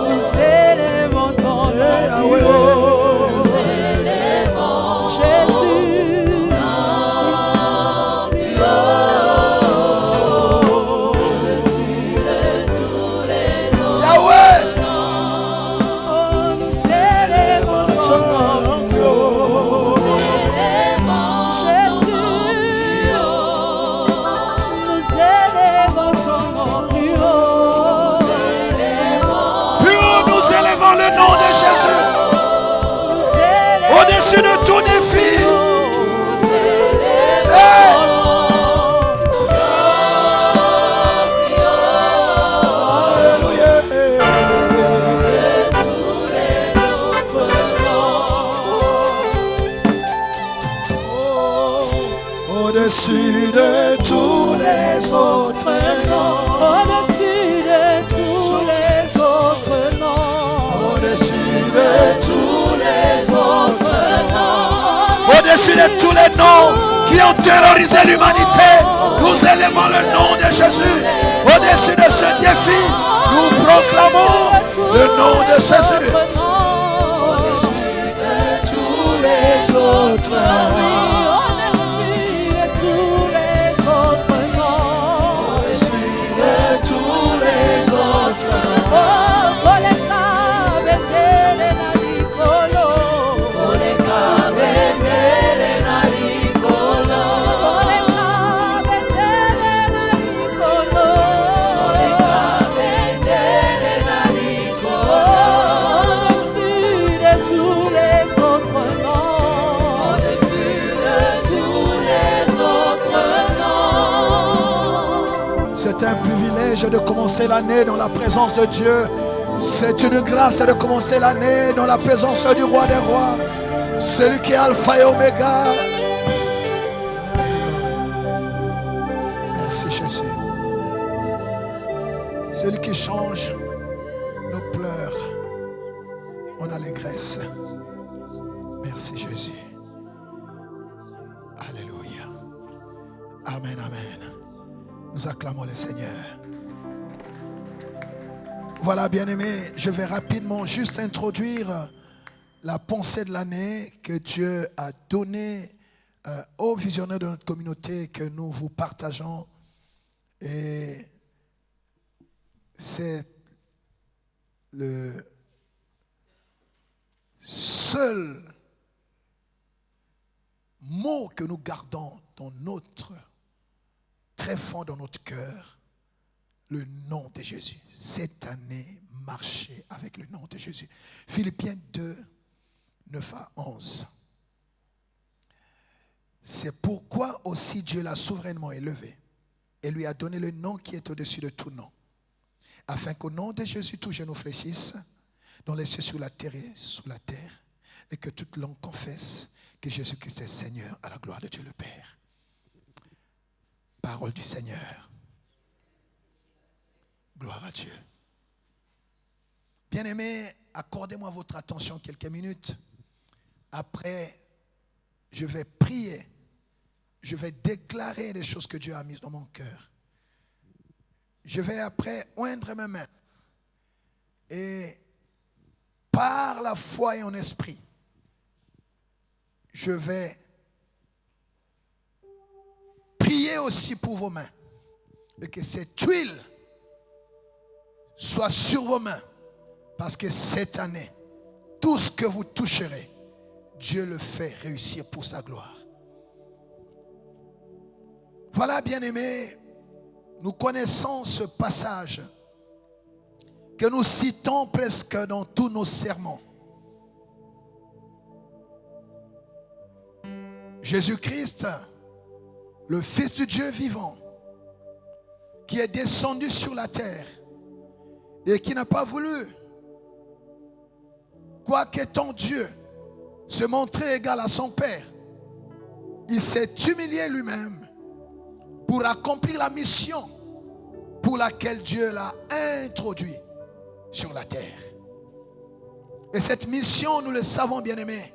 Nous élevons ton nom. Nous élevons Jésus. Le nom de Jésus au-dessus de tout défi. Alléluia. Au-dessus de tous les autres noms. Au-dessus de tous les autres noms. Au-dessus de tous les autres noms. Au-dessus de tous les noms qui ont terrorisé l'humanité, nous élevons le nom de Jésus. Au-dessus de ce défi, nous proclamons le nom de Jésus. Au-dessus de tous les autres noms. Au-dessus de tous les autres noms. Au-dessus de tous les autres noms. privilège de commencer l'année dans la présence de Dieu. C'est une grâce de commencer l'année dans la présence du roi des rois. Celui qui est Alpha et Oméga. Merci Jésus. Celui qui change nos pleurs en allégresse. Merci Jésus. Alléluia. Amen, amen. Nous acclamons le Seigneur. Voilà, bien-aimés, je vais rapidement juste introduire la pensée de l'année que Dieu a donnée aux visionnaires de notre communauté que nous vous partageons. Et c'est le seul mot que nous gardons dans notre, très fond dans notre cœur, le nom de Jésus. Cette année, marchez avec le nom de Jésus. Philippiens 2, 9 à 11. C'est pourquoi aussi Dieu l'a souverainement élevé et lui a donné le nom qui est au-dessus de tout nom, afin qu'au nom de Jésus, tout genou fléchisse, dans les cieux, sur la terre et sous la terre, et que toute langue confesse que Jésus-Christ est Seigneur, à la gloire de Dieu le Père. Parole du Seigneur. Gloire à Dieu. Bien-aimés, accordez-moi votre attention quelques minutes. Après, je vais prier. Je vais déclarer les choses que Dieu a mises dans mon cœur. Je vais après oindre mes mains. Et par la foi et en esprit, je vais prier aussi pour vos mains. Et que cette huile soit sur vos mains. Parce que cette année, tout ce que vous toucherez, Dieu le fait réussir pour sa gloire. Voilà, bien-aimés, nous connaissons ce passage que nous citons presque dans tous nos sermons. Jésus-Christ, le Fils du Dieu vivant, qui est descendu sur la terre et qui n'a pas voulu, quoique étant Dieu, se montrer égal à son Père. Il s'est humilié lui-même pour accomplir la mission pour laquelle Dieu l'a introduit sur la terre. Et cette mission, nous le savons, bien-aimés,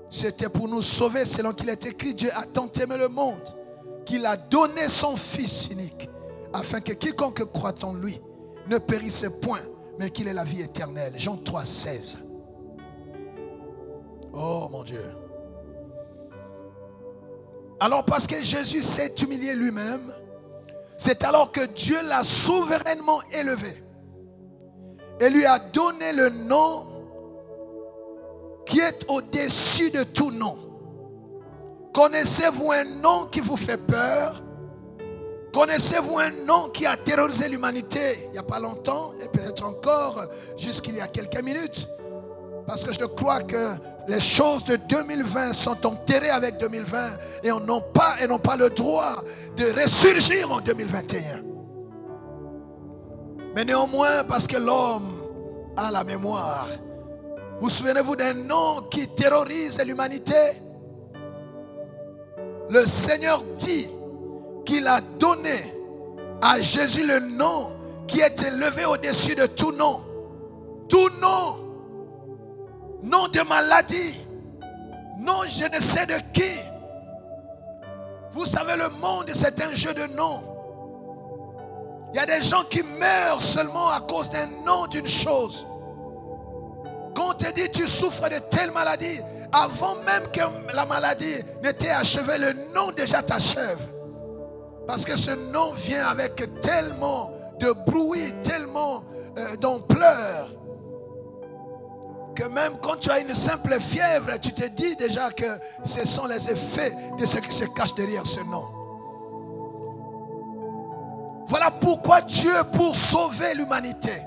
c'était pour nous sauver, selon qu'il est écrit: Dieu a tant aimé le monde qu'il a donné son Fils unique, afin que quiconque croit en lui ne périsse point, mais qu'il ait la vie éternelle. Jean 3, 16. Oh mon Dieu. Alors parce que Jésus s'est humilié lui-même, c'est alors que Dieu l'a souverainement élevé et lui a donné le nom qui est au-dessus de tout nom. Connaissez-vous un nom qui vous fait peur? Connaissez-vous un nom qui a terrorisé l'humanité il n'y a pas longtemps et peut-être encore jusqu'il y a quelques minutes? Parce que je crois que les choses de 2020 sont enterrées avec 2020 et n'ont pas le droit de ressurgir en 2021. Mais néanmoins, parce que l'homme a la mémoire, vous souvenez-vous d'un nom qui terrorise l'humanité? Le Seigneur dit qu'il a donné à Jésus le nom qui est élevé au-dessus de tout nom. Tout nom. Nom de maladie. Nom je ne sais de qui. Vous savez, le monde, c'est un jeu de noms. Il y a des gens qui meurent seulement à cause d'un nom d'une chose. Quand on te dit tu souffres de telle maladie, avant même que la maladie n'était achevée, le nom déjà t'achève. Parce que ce nom vient avec tellement de bruit, tellement d'ampleur, que même quand tu as une simple fièvre, tu te dis déjà que ce sont les effets de ce qui se cache derrière ce nom. Voilà pourquoi Dieu, pour sauver l'humanité,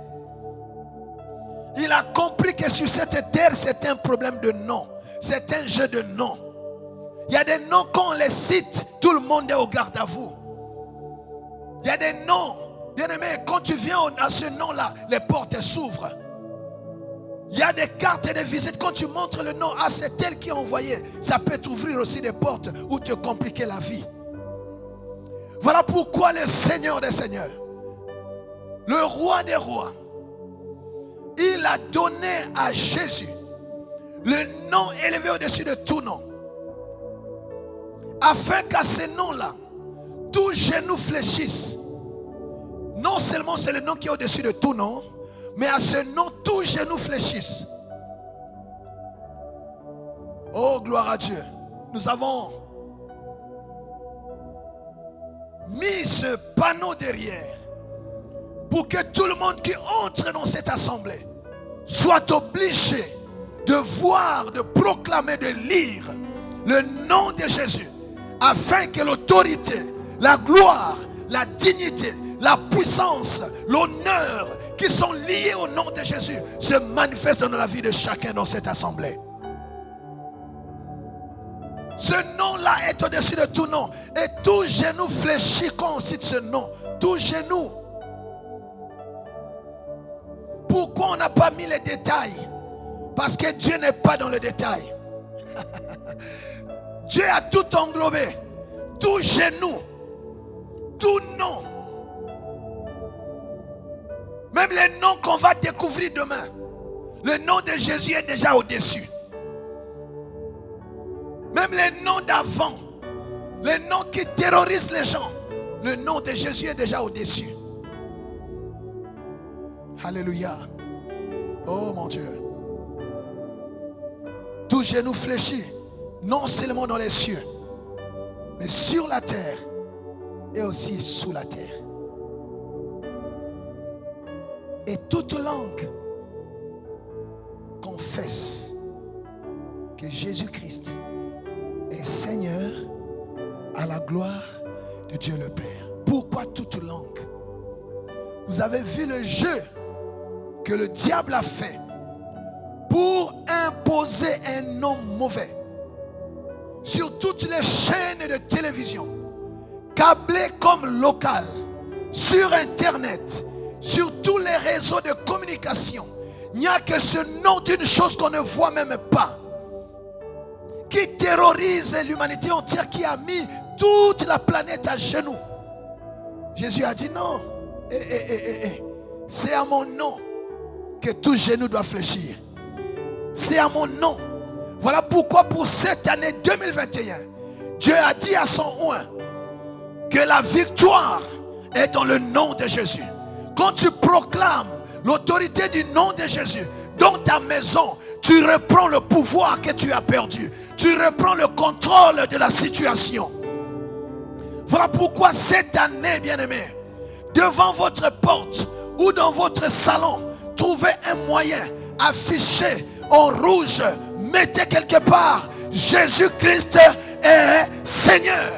il a compris que sur cette terre, c'est un problème de nom. C'est un jeu de noms. Il y a des noms, quand on les cite, tout le monde est au garde à vous. Il y a des noms, Bien-aimé, quand tu viens à ce nom-là, les portes s'ouvrent. Il y a des cartes et des visites. Quand tu montres le nom, ah, c'est elle qui a envoyé. Ça peut t'ouvrir aussi des portes ou te compliquer la vie. Voilà pourquoi le Seigneur des Seigneurs, le Roi des Rois, il a donné à Jésus le nom élevé au-dessus de tout nom. Afin qu'à ce nom-là, tout genou fléchisse. Non seulement c'est le nom qui est au-dessus de tout nom, mais à ce nom, tout genou fléchisse. Oh, gloire à Dieu. Nous avons mis ce panneau derrière pour que tout le monde qui entre dans cette assemblée soit obligé de voir, de proclamer, de lire le nom de Jésus, afin que l'autorité, la gloire, la dignité, la puissance, l'honneur qui sont liés au nom de Jésus se manifestent dans la vie de chacun dans cette assemblée. Ce nom-là est au-dessus de tout nom. Et tout genou fléchit quand on cite ce nom. Tout genou. Pourquoi on n'a pas mis les détails? Parce que Dieu n'est pas dans le détail. Dieu a tout englobé. Tout genou. Tout nom. Même les noms qu'on va découvrir demain. Le nom de Jésus est déjà au-dessus. Même les noms d'avant, les noms qui terrorisent les gens, le nom de Jésus est déjà au-dessus. Alléluia. Oh mon Dieu. Tout genou fléchit, non seulement dans les cieux, mais sur la terre et aussi sous la terre. Et toute langue confesse que Jésus-Christ est Seigneur à la gloire de Dieu le Père. Pourquoi toute langue? Vous avez vu le jeu que le diable a fait pour imposer un nom mauvais sur toutes les chaînes de télévision, câblées comme locales, sur Internet, sur tous les réseaux de communication. Il n'y a que ce nom d'une chose qu'on ne voit même pas, qui terrorise l'humanité entière, qui a mis toute la planète à genoux. Jésus a dit non, c'est à mon nom que tout genou doit fléchir. C'est à mon nom. Voilà pourquoi pour cette année 2021, Dieu a dit à son oint que la victoire est dans le nom de Jésus. Quand tu proclames l'autorité du nom de Jésus dans ta maison, tu reprends le pouvoir que tu as perdu. Tu reprends le contrôle de la situation. Voilà pourquoi cette année, bien-aimés, devant votre porte ou dans votre salon, trouvez un moyen, affiché en rouge, mettez quelque part, Jésus-Christ est Seigneur.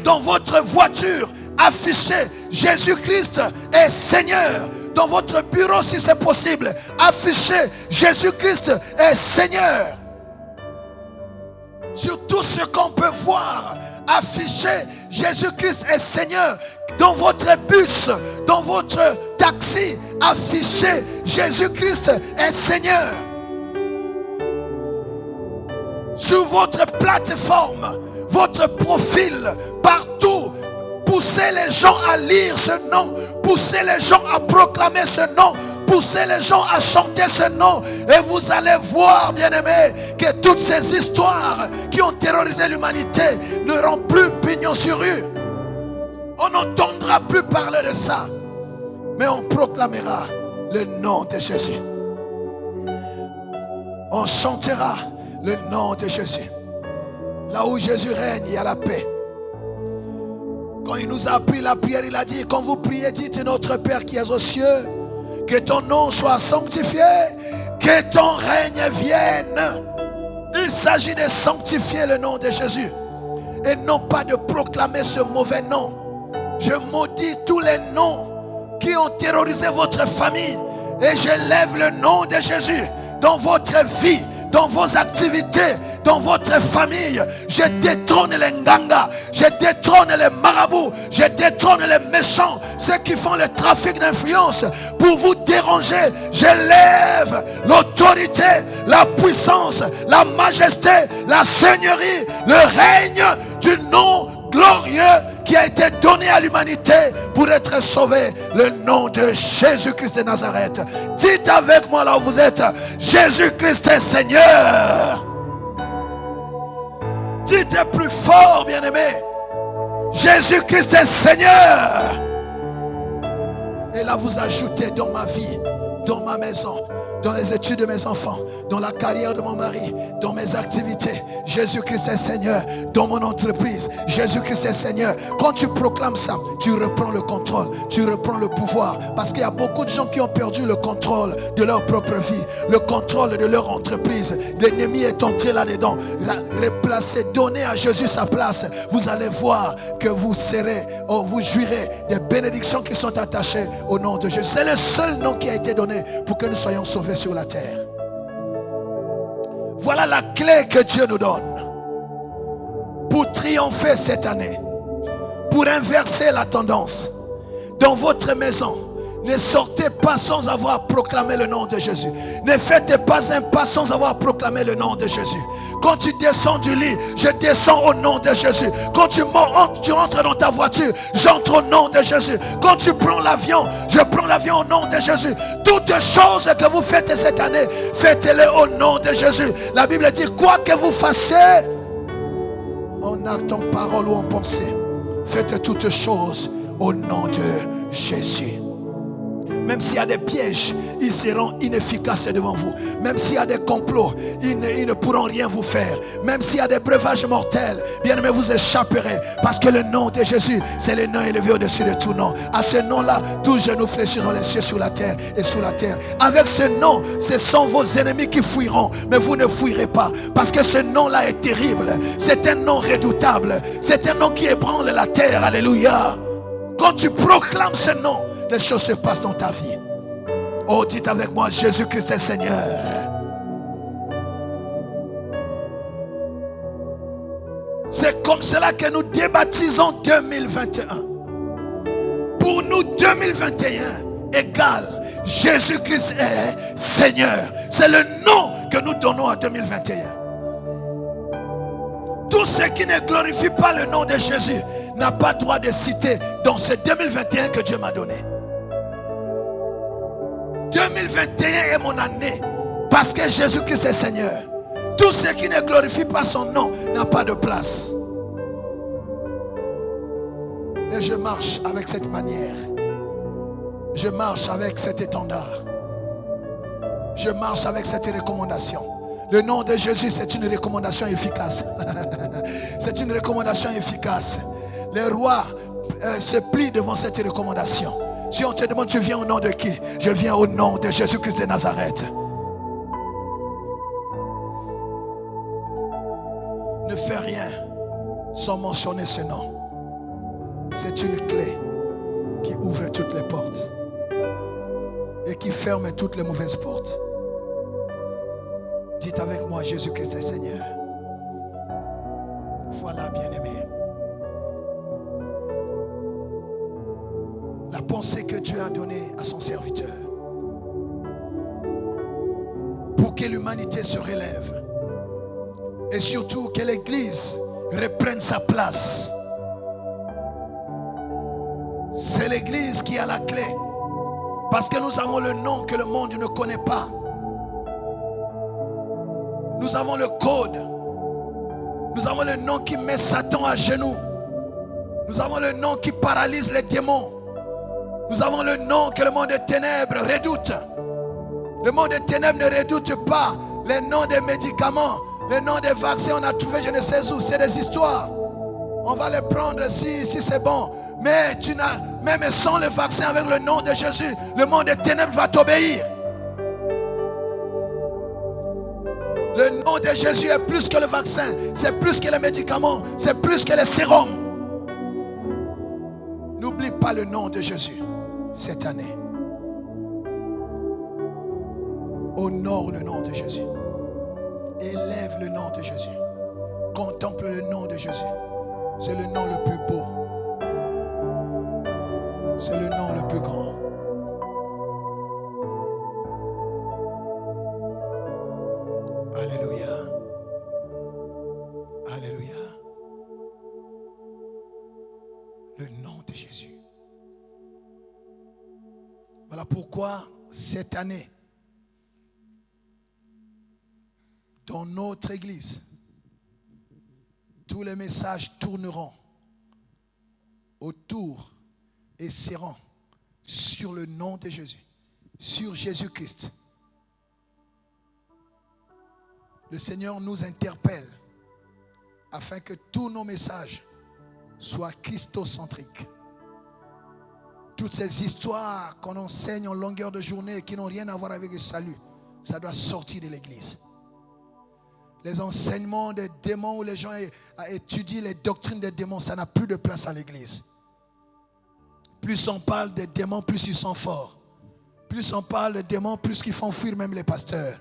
Dans votre voiture, affichez, Jésus-Christ est Seigneur. Dans votre bureau, si c'est possible, affichez, Jésus-Christ est Seigneur. Sur tout ce qu'on peut voir, affichez, Jésus-Christ est Seigneur. Dans votre bus, dans votre taxi, affichez, Jésus-Christ est Seigneur. Sur votre plateforme, votre profil, partout, poussez les gens à lire ce nom, poussez les gens à proclamer ce nom, poussez les gens à chanter ce nom, et vous allez voir, bien-aimés, que toutes ces histoires qui ont terrorisé l'humanité n'auront plus pignon sur rue. On n'entendra plus parler de ça, mais on proclamera le nom de Jésus. On chantera le nom de Jésus. Là où Jésus règne, il y a la paix. Quand il nous a appris la prière, il a dit, quand vous priez, dites, notre Père qui es aux cieux, que ton nom soit sanctifié, que ton règne vienne. Il s'agit de sanctifier le nom de Jésus et non pas de proclamer ce mauvais nom. Je maudis tous les noms qui ont terrorisé votre famille et je lève le nom de Jésus dans votre vie, dans vos activités, dans votre famille. Je détrône les nganga, je détrône les marabouts, je détrône les méchants, ceux qui font le trafic d'influence pour vous déranger. Je lève l'autorité, la puissance, la majesté, la seigneurie, le règne du nom glorieux qui a été donné à l'humanité pour être sauvé, le nom de Jésus-Christ de Nazareth. Dites avec moi là où vous êtes, Jésus-Christ est Seigneur. Dites plus fort, bien-aimé, Jésus-Christ est Seigneur. Et là vous ajoutez dans ma vie, dans ma maison, dans les études de mes enfants, dans la carrière de mon mari, dans mes activités, Jésus-Christ est Seigneur. Dans mon entreprise, Jésus-Christ est Seigneur. Quand tu proclames ça, tu reprends le contrôle, tu reprends le pouvoir. Parce qu'il y a beaucoup de gens qui ont perdu le contrôle de leur propre vie, le contrôle de leur entreprise. L'ennemi est entré là-dedans, replacé, donné à Jésus sa place. Vous allez voir que vous serez, vous jouirez des bénédictions qui sont attachées au nom de Jésus. C'est le seul nom qui a été donné pour que nous soyons sauvés sur la terre. Voilà la clé que Dieu nous donne pour triompher cette année, pour inverser la tendance. Dans votre maison, ne sortez pas sans avoir proclamé le nom de Jésus. Ne faites pas un pas sans avoir proclamé le nom de Jésus. Quand tu descends du lit, je descends au nom de Jésus. Quand tu entres dans ta voiture, j'entre au nom de Jésus. Quand tu prends l'avion, je prends l'avion au nom de Jésus. Toutes choses que vous faites cette année, faites-les au nom de Jésus. La Bible dit, quoi que vous fassiez, en acte, en parole ou en pensée, faites toutes choses au nom de Jésus. Même s'il y a des pièges, ils seront inefficaces devant vous. Même s'il y a des complots, ils ne pourront rien vous faire. Même s'il y a des breuvages mortels, bien aimé, vous échapperez. Parce que le nom de Jésus, c'est le nom élevé au-dessus de tout nom. À ce nom-là, tous genoux fléchiront les cieux sur la terre et sous la terre. Avec ce nom, ce sont vos ennemis qui fuiront. Mais vous ne fuirez pas. Parce que ce nom-là est terrible. C'est un nom redoutable. C'est un nom qui ébranle la terre. Alléluia. Quand tu proclames ce nom, les choses se passent dans ta vie. Oh, dites avec moi, Jésus-Christ est Seigneur. C'est comme cela que nous débaptisons 2021. Pour nous, 2021 égale Jésus-Christ est Seigneur. C'est le nom que nous donnons à 2021. Tout ce qui ne glorifie pas le nom de Jésus n'a pas droit de citer dans ce 2021 que Dieu m'a donné. 2021 est mon année parce que Jésus-Christ est Seigneur. Tout ce qui ne glorifie pas son nom n'a pas de place. Et je marche avec cette manière. Je marche avec cet étendard. Je marche avec cette recommandation. Le nom de Jésus, c'est une recommandation efficace. C'est une recommandation efficace. Les rois se plient devant cette recommandation. Si on te demande, tu viens au nom de qui? Je viens au nom de Jésus-Christ de Nazareth. Ne fais rien sans mentionner ce nom. C'est une clé qui ouvre toutes les portes et qui ferme toutes les mauvaises portes. Dites avec moi, Jésus-Christ est Seigneur. Voilà, bien-aimé. La pensée que Dieu a donnée à son serviteur pour que l'humanité se relève et surtout que l'Église reprenne sa place. C'est l'Église qui a la clé parce que nous avons le nom que le monde ne connaît pas. Nous avons le code. Nous avons le nom qui met Satan à genoux. Nous avons le nom qui paralyse les démons. Nous avons le nom que le monde des ténèbres redoute. Le monde des ténèbres ne redoute pas les noms des médicaments, les noms des vaccins. On a trouvé je ne sais où. C'est des histoires. On va les prendre si c'est bon. Mais même sans le vaccin, avec le nom de Jésus, le monde des ténèbres va t'obéir. Le nom de Jésus est plus que le vaccin. C'est plus que les médicaments. C'est plus que les sérums. N'oublie pas le nom de Jésus cette année. Honore le nom de Jésus. Élève le nom de Jésus. Contemple le nom de Jésus. C'est le nom le plus beau. C'est le nom le plus grand. Alléluia. Alléluia. Le nom de Jésus. Voilà pourquoi cette année, dans notre église, tous les messages tourneront autour et seront sur le nom de Jésus, sur Jésus-Christ. Le Seigneur nous interpelle afin que tous nos messages soient christocentriques. Toutes ces histoires qu'on enseigne en longueur de journée qui n'ont rien à voir avec le salut, ça doit sortir de l'église. Les enseignements des démons où les gens étudient les doctrines des démons, ça n'a plus de place à l'église. Plus on parle des démons, plus ils sont forts. Plus on parle des démons, plus ils font fuir même les pasteurs.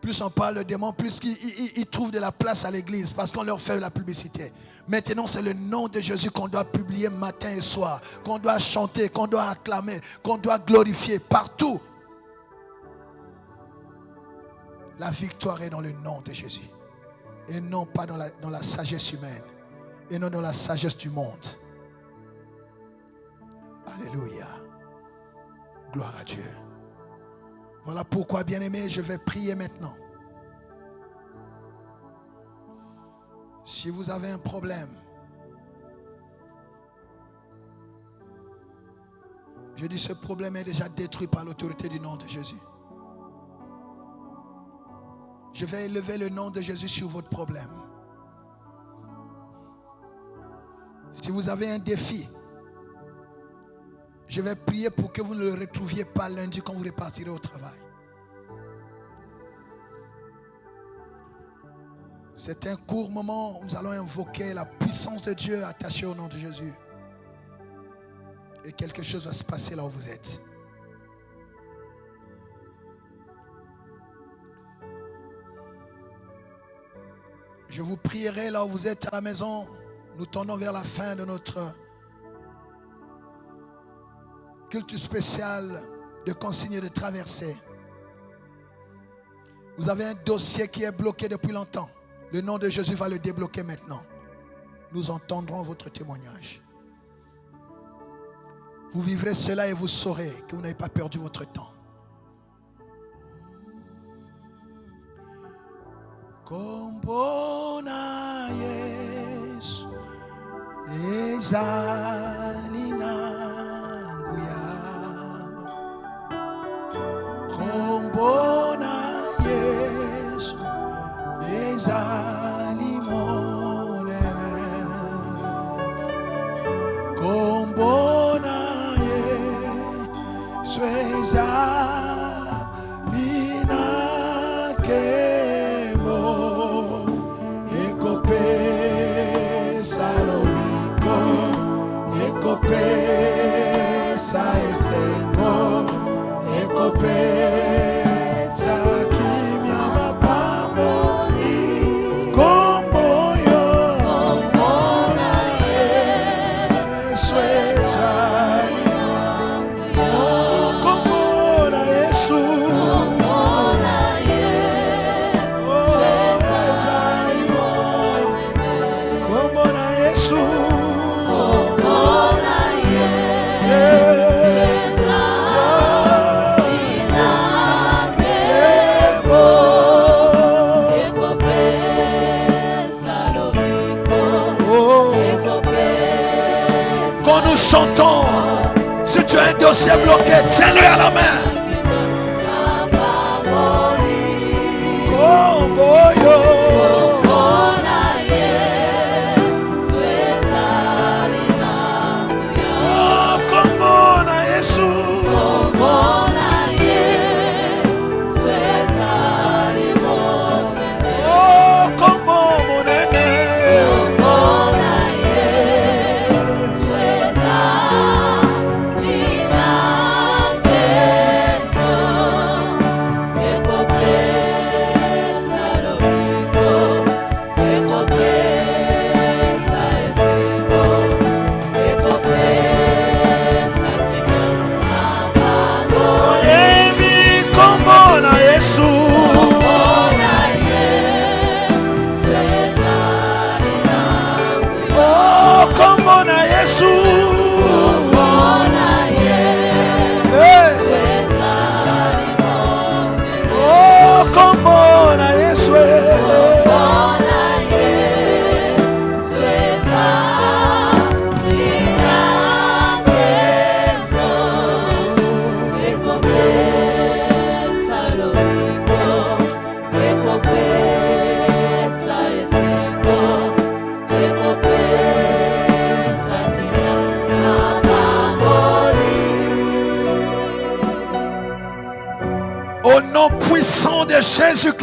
Plus on parle de démons, plus ils trouvent de la place à l'église parce qu'on leur fait la publicité. Maintenant, c'est le nom de Jésus qu'on doit publier matin et soir, qu'on doit chanter, qu'on doit acclamer, qu'on doit glorifier partout. La victoire est dans le nom de Jésus et non pas dans la sagesse humaine et non dans la sagesse du monde. Alléluia. Gloire à Dieu. Voilà pourquoi, bien-aimés, je vais prier maintenant. Si vous avez un problème, je dis ce problème est déjà détruit par l'autorité du nom de Jésus. Je vais élever le nom de Jésus sur votre problème. Si vous avez un défi, je vais prier pour que vous ne le retrouviez pas lundi quand vous repartirez au travail. C'est un court moment où nous allons invoquer la puissance de Dieu attachée au nom de Jésus. Et quelque chose va se passer là où vous êtes. Je vous prierai là où vous êtes à la maison. Nous tournons vers la fin de notre culte spécial de consignes de traversée. Vous avez un dossier qui est bloqué depuis longtemps. Le nom de Jésus va le débloquer maintenant. Nous entendrons votre témoignage. Vous vivrez cela et vous saurez que vous n'avez pas perdu votre temps. Kombona Yesu ezali nangu ya. Kombona Yesu ezali monene. Kombona Yesu ezali nakemo. Salomiko, ekopesa esengo, ekopesa kimya mapambo, kombo yo, kombona Yesu ezali, oh kombona Yesu, kombona Yesu ezali, kombona Yesu, kombona Yesu quand nous chantons, si tu as un dossier bloqué, tiens-le à la main. Komboyo.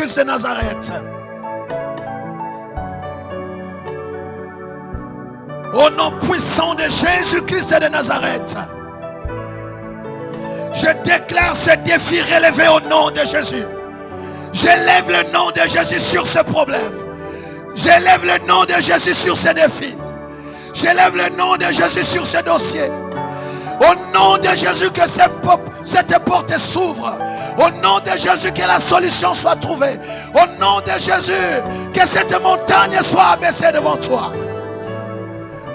Jésus-Christ de Nazareth. Au nom puissant de Jésus-Christ de Nazareth, je déclare ce défi relevé au nom de Jésus. J'élève le nom de Jésus sur ce problème. J'élève le nom de Jésus sur ce défi. J'élève le nom de Jésus sur ce dossier. Au nom de Jésus, que cette porte s'ouvre. Au nom de Jésus, que la solution soit trouvée. Au nom de Jésus, que cette montagne soit abaissée devant toi.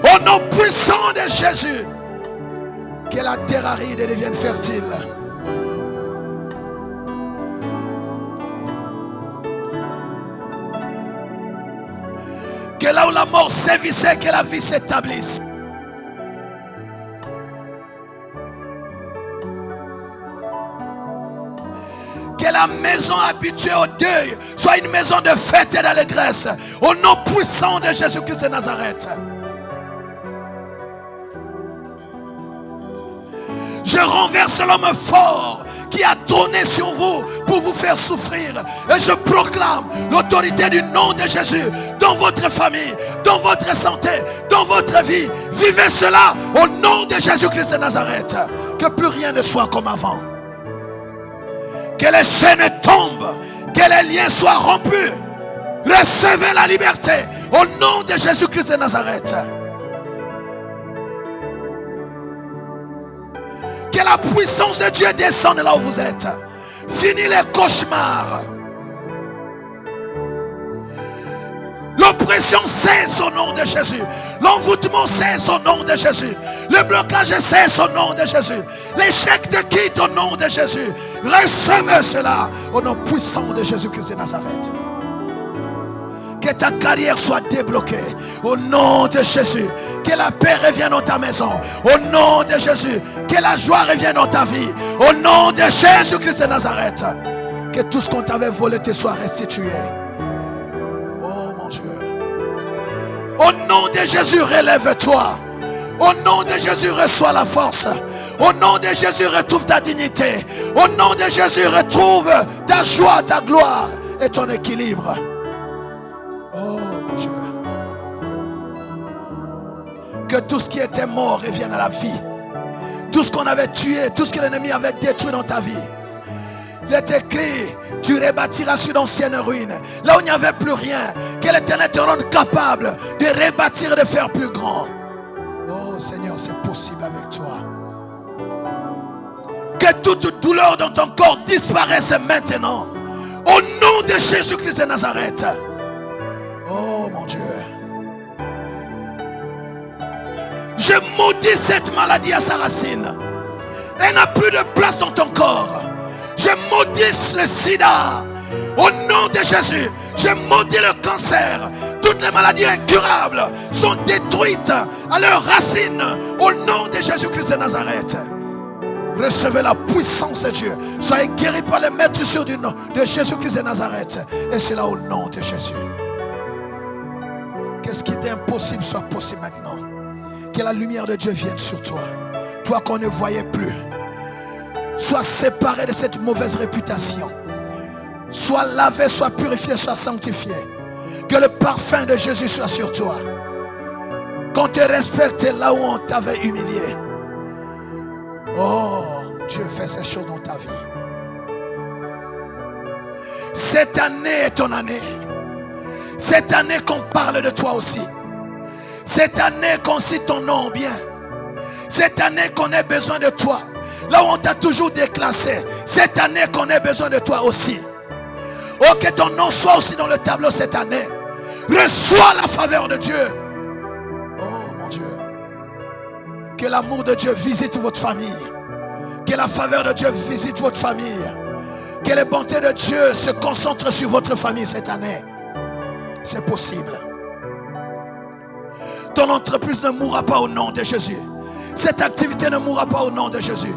Au nom puissant de Jésus, que la terre aride devienne fertile. Que là où la mort sévissait, que la vie s'établisse. Que la maison habituée au deuil soit une maison de fête et d'allégresse. Au nom puissant de Jésus-Christ de Nazareth. Je renverse l'homme fort qui a tourné sur vous pour vous faire souffrir. Et je proclame l'autorité du nom de Jésus dans votre famille, dans votre santé, dans votre vie. Vivez cela au nom de Jésus-Christ de Nazareth. Que plus rien ne soit comme avant. Que les chaînes tombent, que les liens soient rompus. Recevez la liberté au nom de Jésus-Christ de Nazareth. Que la puissance de Dieu descende là où vous êtes. Fini les cauchemars. L'oppression cesse au nom de Jésus. L'envoûtement cesse au nom de Jésus. Le blocage cesse au nom de Jésus. L'échec te quitte au nom de Jésus. Recevez cela au nom puissant de Jésus-Christ de Nazareth. Que ta carrière soit débloquée au nom de Jésus. Que la paix revienne dans ta maison au nom de Jésus. Que la joie revienne dans ta vie au nom de Jésus-Christ de Nazareth. Que tout ce qu'on t'avait volé te soit restitué. Oh mon Dieu. Au nom de Jésus, relève-toi. Au nom de Jésus, reçois la force. Au nom de Jésus, retrouve ta dignité. Au nom de Jésus, retrouve ta joie, ta gloire et ton équilibre. Oh mon Dieu. Que tout ce qui était mort revienne à la vie. Tout ce qu'on avait tué, tout ce que l'ennemi avait détruit dans ta vie. Il est écrit, tu rebâtiras sur d'anciennes ruines. Là où il n'y avait plus rien. Que l'Éternel te rende capable de rebâtir et de faire plus grand. Oh Seigneur, c'est possible avec toi. Que toute douleur dans ton corps disparaisse maintenant. Au nom de Jésus-Christ de Nazareth. Oh mon Dieu. Je maudis cette maladie à sa racine. Elle n'a plus de place dans ton corps. Je maudis le sida. Au nom de Jésus. Je maudis le cancer. Toutes les maladies incurables sont détruites à leurs racines. Au nom de Jésus-Christ de Nazareth. Recevez la puissance de Dieu. Soyez guéris par les maîtres sur du nom de Jésus-Christ de Nazareth. Et c'est là au nom de Jésus. Qu'est-ce qui était impossible soit possible maintenant. Que la lumière de Dieu vienne sur toi. Toi qu'on ne voyait plus. Sois séparé de cette mauvaise réputation. Sois lavé, sois purifié, sois sanctifié. Que le parfum de Jésus soit sur toi. Qu'on te respecte là où on t'avait humilié. Oh, Dieu fait ces choses dans ta vie. Cette année est ton année. Cette année qu'on parle de toi aussi. Cette année qu'on cite ton nom bien. Cette année qu'on ait besoin de toi. Là où on t'a toujours déclassé. Cette année qu'on ait besoin de toi aussi. Oh, que ton nom soit aussi dans le tableau cette année. Reçois la faveur de Dieu. Oh mon Dieu. Que l'amour de Dieu visite votre famille. Que la faveur de Dieu visite votre famille. Que les bontés de Dieu se concentrent sur votre famille cette année. C'est possible. Ton entreprise ne mourra pas au nom de Jésus. Cette activité ne mourra pas au nom de Jésus.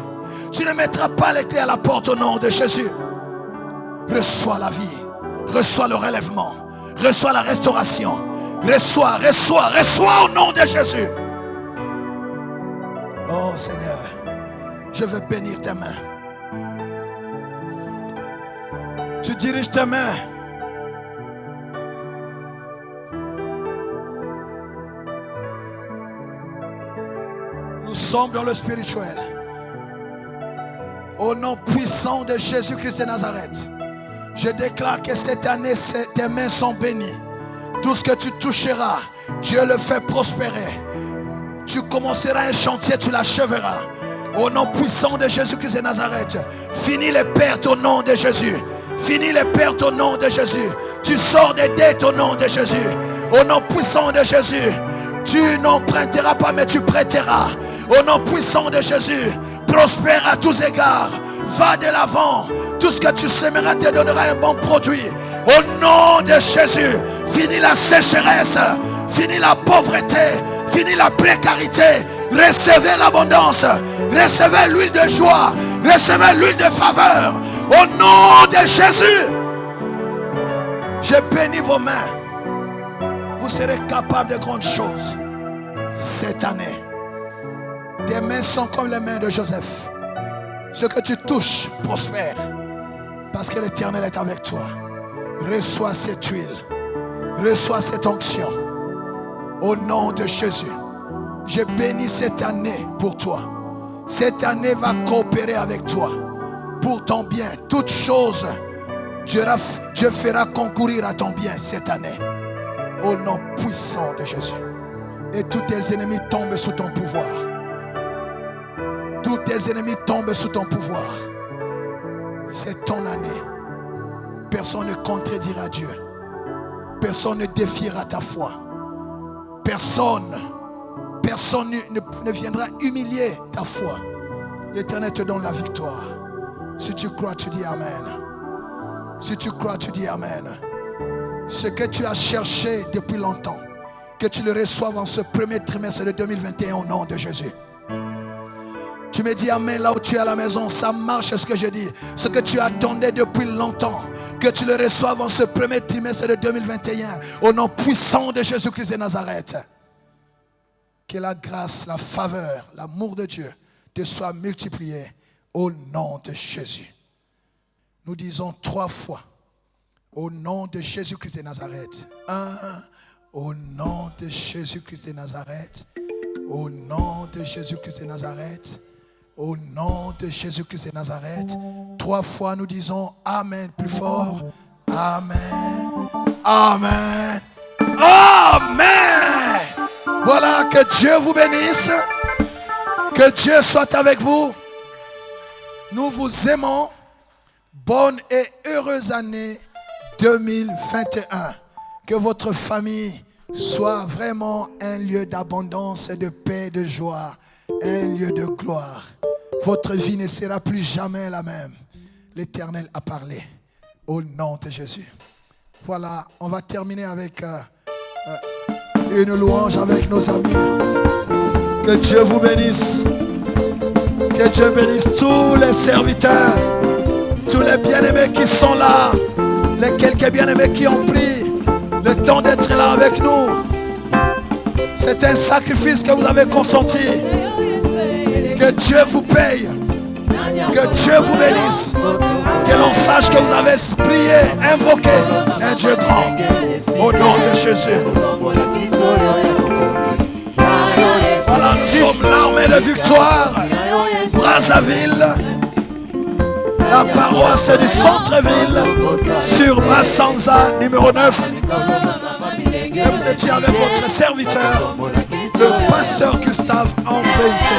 Tu ne mettras pas les clés à la porte au nom de Jésus. Reçois la vie. Reçois le relèvement. Reçois la restauration. Reçois au nom de Jésus. Oh Seigneur, je veux bénir tes mains. Tu diriges tes mains sommes dans le spirituel. Au nom puissant de Jésus-Christ de Nazareth, je déclare que cette année, tes mains sont bénies. Tout ce que tu toucheras, Dieu le fait prospérer. Tu commenceras un chantier, tu l'achèveras. Au nom puissant de Jésus-Christ de Nazareth, finis les pertes au nom de Jésus. Finis les pertes au nom de Jésus. Tu sors des dettes au nom de Jésus. Au nom puissant de Jésus, tu n'emprunteras pas mais tu prêteras. Au nom puissant de Jésus, prospère à tous égards. Va de l'avant. Tout ce que tu sèmeras te donnera un bon produit. Au nom de Jésus, finis la sécheresse, finis la pauvreté, finis la précarité. Recevez l'abondance, recevez l'huile de joie, recevez l'huile de faveur. Au nom de Jésus, je bénis vos mains. Vous serez capables de grandes choses cette année. Tes mains sont comme les mains de Joseph. Ce que tu touches prospère, parce que l'Éternel est avec toi. Reçois cette huile, reçois cette onction. Au nom de Jésus, je bénis cette année pour toi. Cette année va coopérer avec toi pour ton bien. Toutes choses, Dieu fera concourir à ton bien cette année. Au nom puissant de Jésus. Et tous tes ennemis tombent sous ton pouvoir. Tous tes ennemis tombent sous ton pouvoir. C'est ton année. Personne ne contredira Dieu. Personne ne défiera ta foi. Personne ne viendra humilier ta foi. L'Éternel te donne la victoire. Si tu crois, tu dis Amen. Si tu crois, tu dis Amen. Ce que tu as cherché depuis longtemps, que tu le reçoives en ce premier trimestre de 2021 au nom de Jésus. Tu me dis Amen là où tu es à la maison. Ça marche ce que je dis. Ce que tu attendais depuis longtemps, que tu le reçoives en ce premier trimestre de 2021 au nom puissant de Jésus-Christ de Nazareth. Que la grâce, la faveur, l'amour de Dieu te soit multiplié au nom de Jésus. Nous disons 3 fois au nom de Jésus-Christ de Nazareth. 1, au nom de Jésus-Christ de Nazareth. Au nom de Jésus-Christ de Nazareth. Au nom de Jésus-Christ de Nazareth. 3 fois nous disons Amen plus fort. Amen. Amen. Amen. Voilà, que Dieu vous bénisse. Que Dieu soit avec vous. Nous vous aimons. Bonne et heureuse année 2021. Que votre famille soit vraiment un lieu d'abondance, de paix, de joie, un lieu de gloire. Votre vie ne sera plus jamais la même. L'Éternel a parlé au nom de Jésus. Voilà, on va terminer avec une louange avec nos amis. Que Dieu vous bénisse. Que Dieu bénisse tous les serviteurs, tous les bien-aimés qui sont là, les quelques bien-aimés qui ont pris le temps d'être là avec nous. C'est un sacrifice que vous avez consenti. Que Dieu vous paye. Que Dieu vous bénisse. Que l'on sache que vous avez prié, invoqué un Dieu grand. Au nom de Jésus. Voilà, nous sommes l'armée de victoire. Brazzaville, la paroisse du centre-ville, sur Bassanza, numéro 9. Et vous étiez avec votre serviteur, le pasteur Gustave Ambense.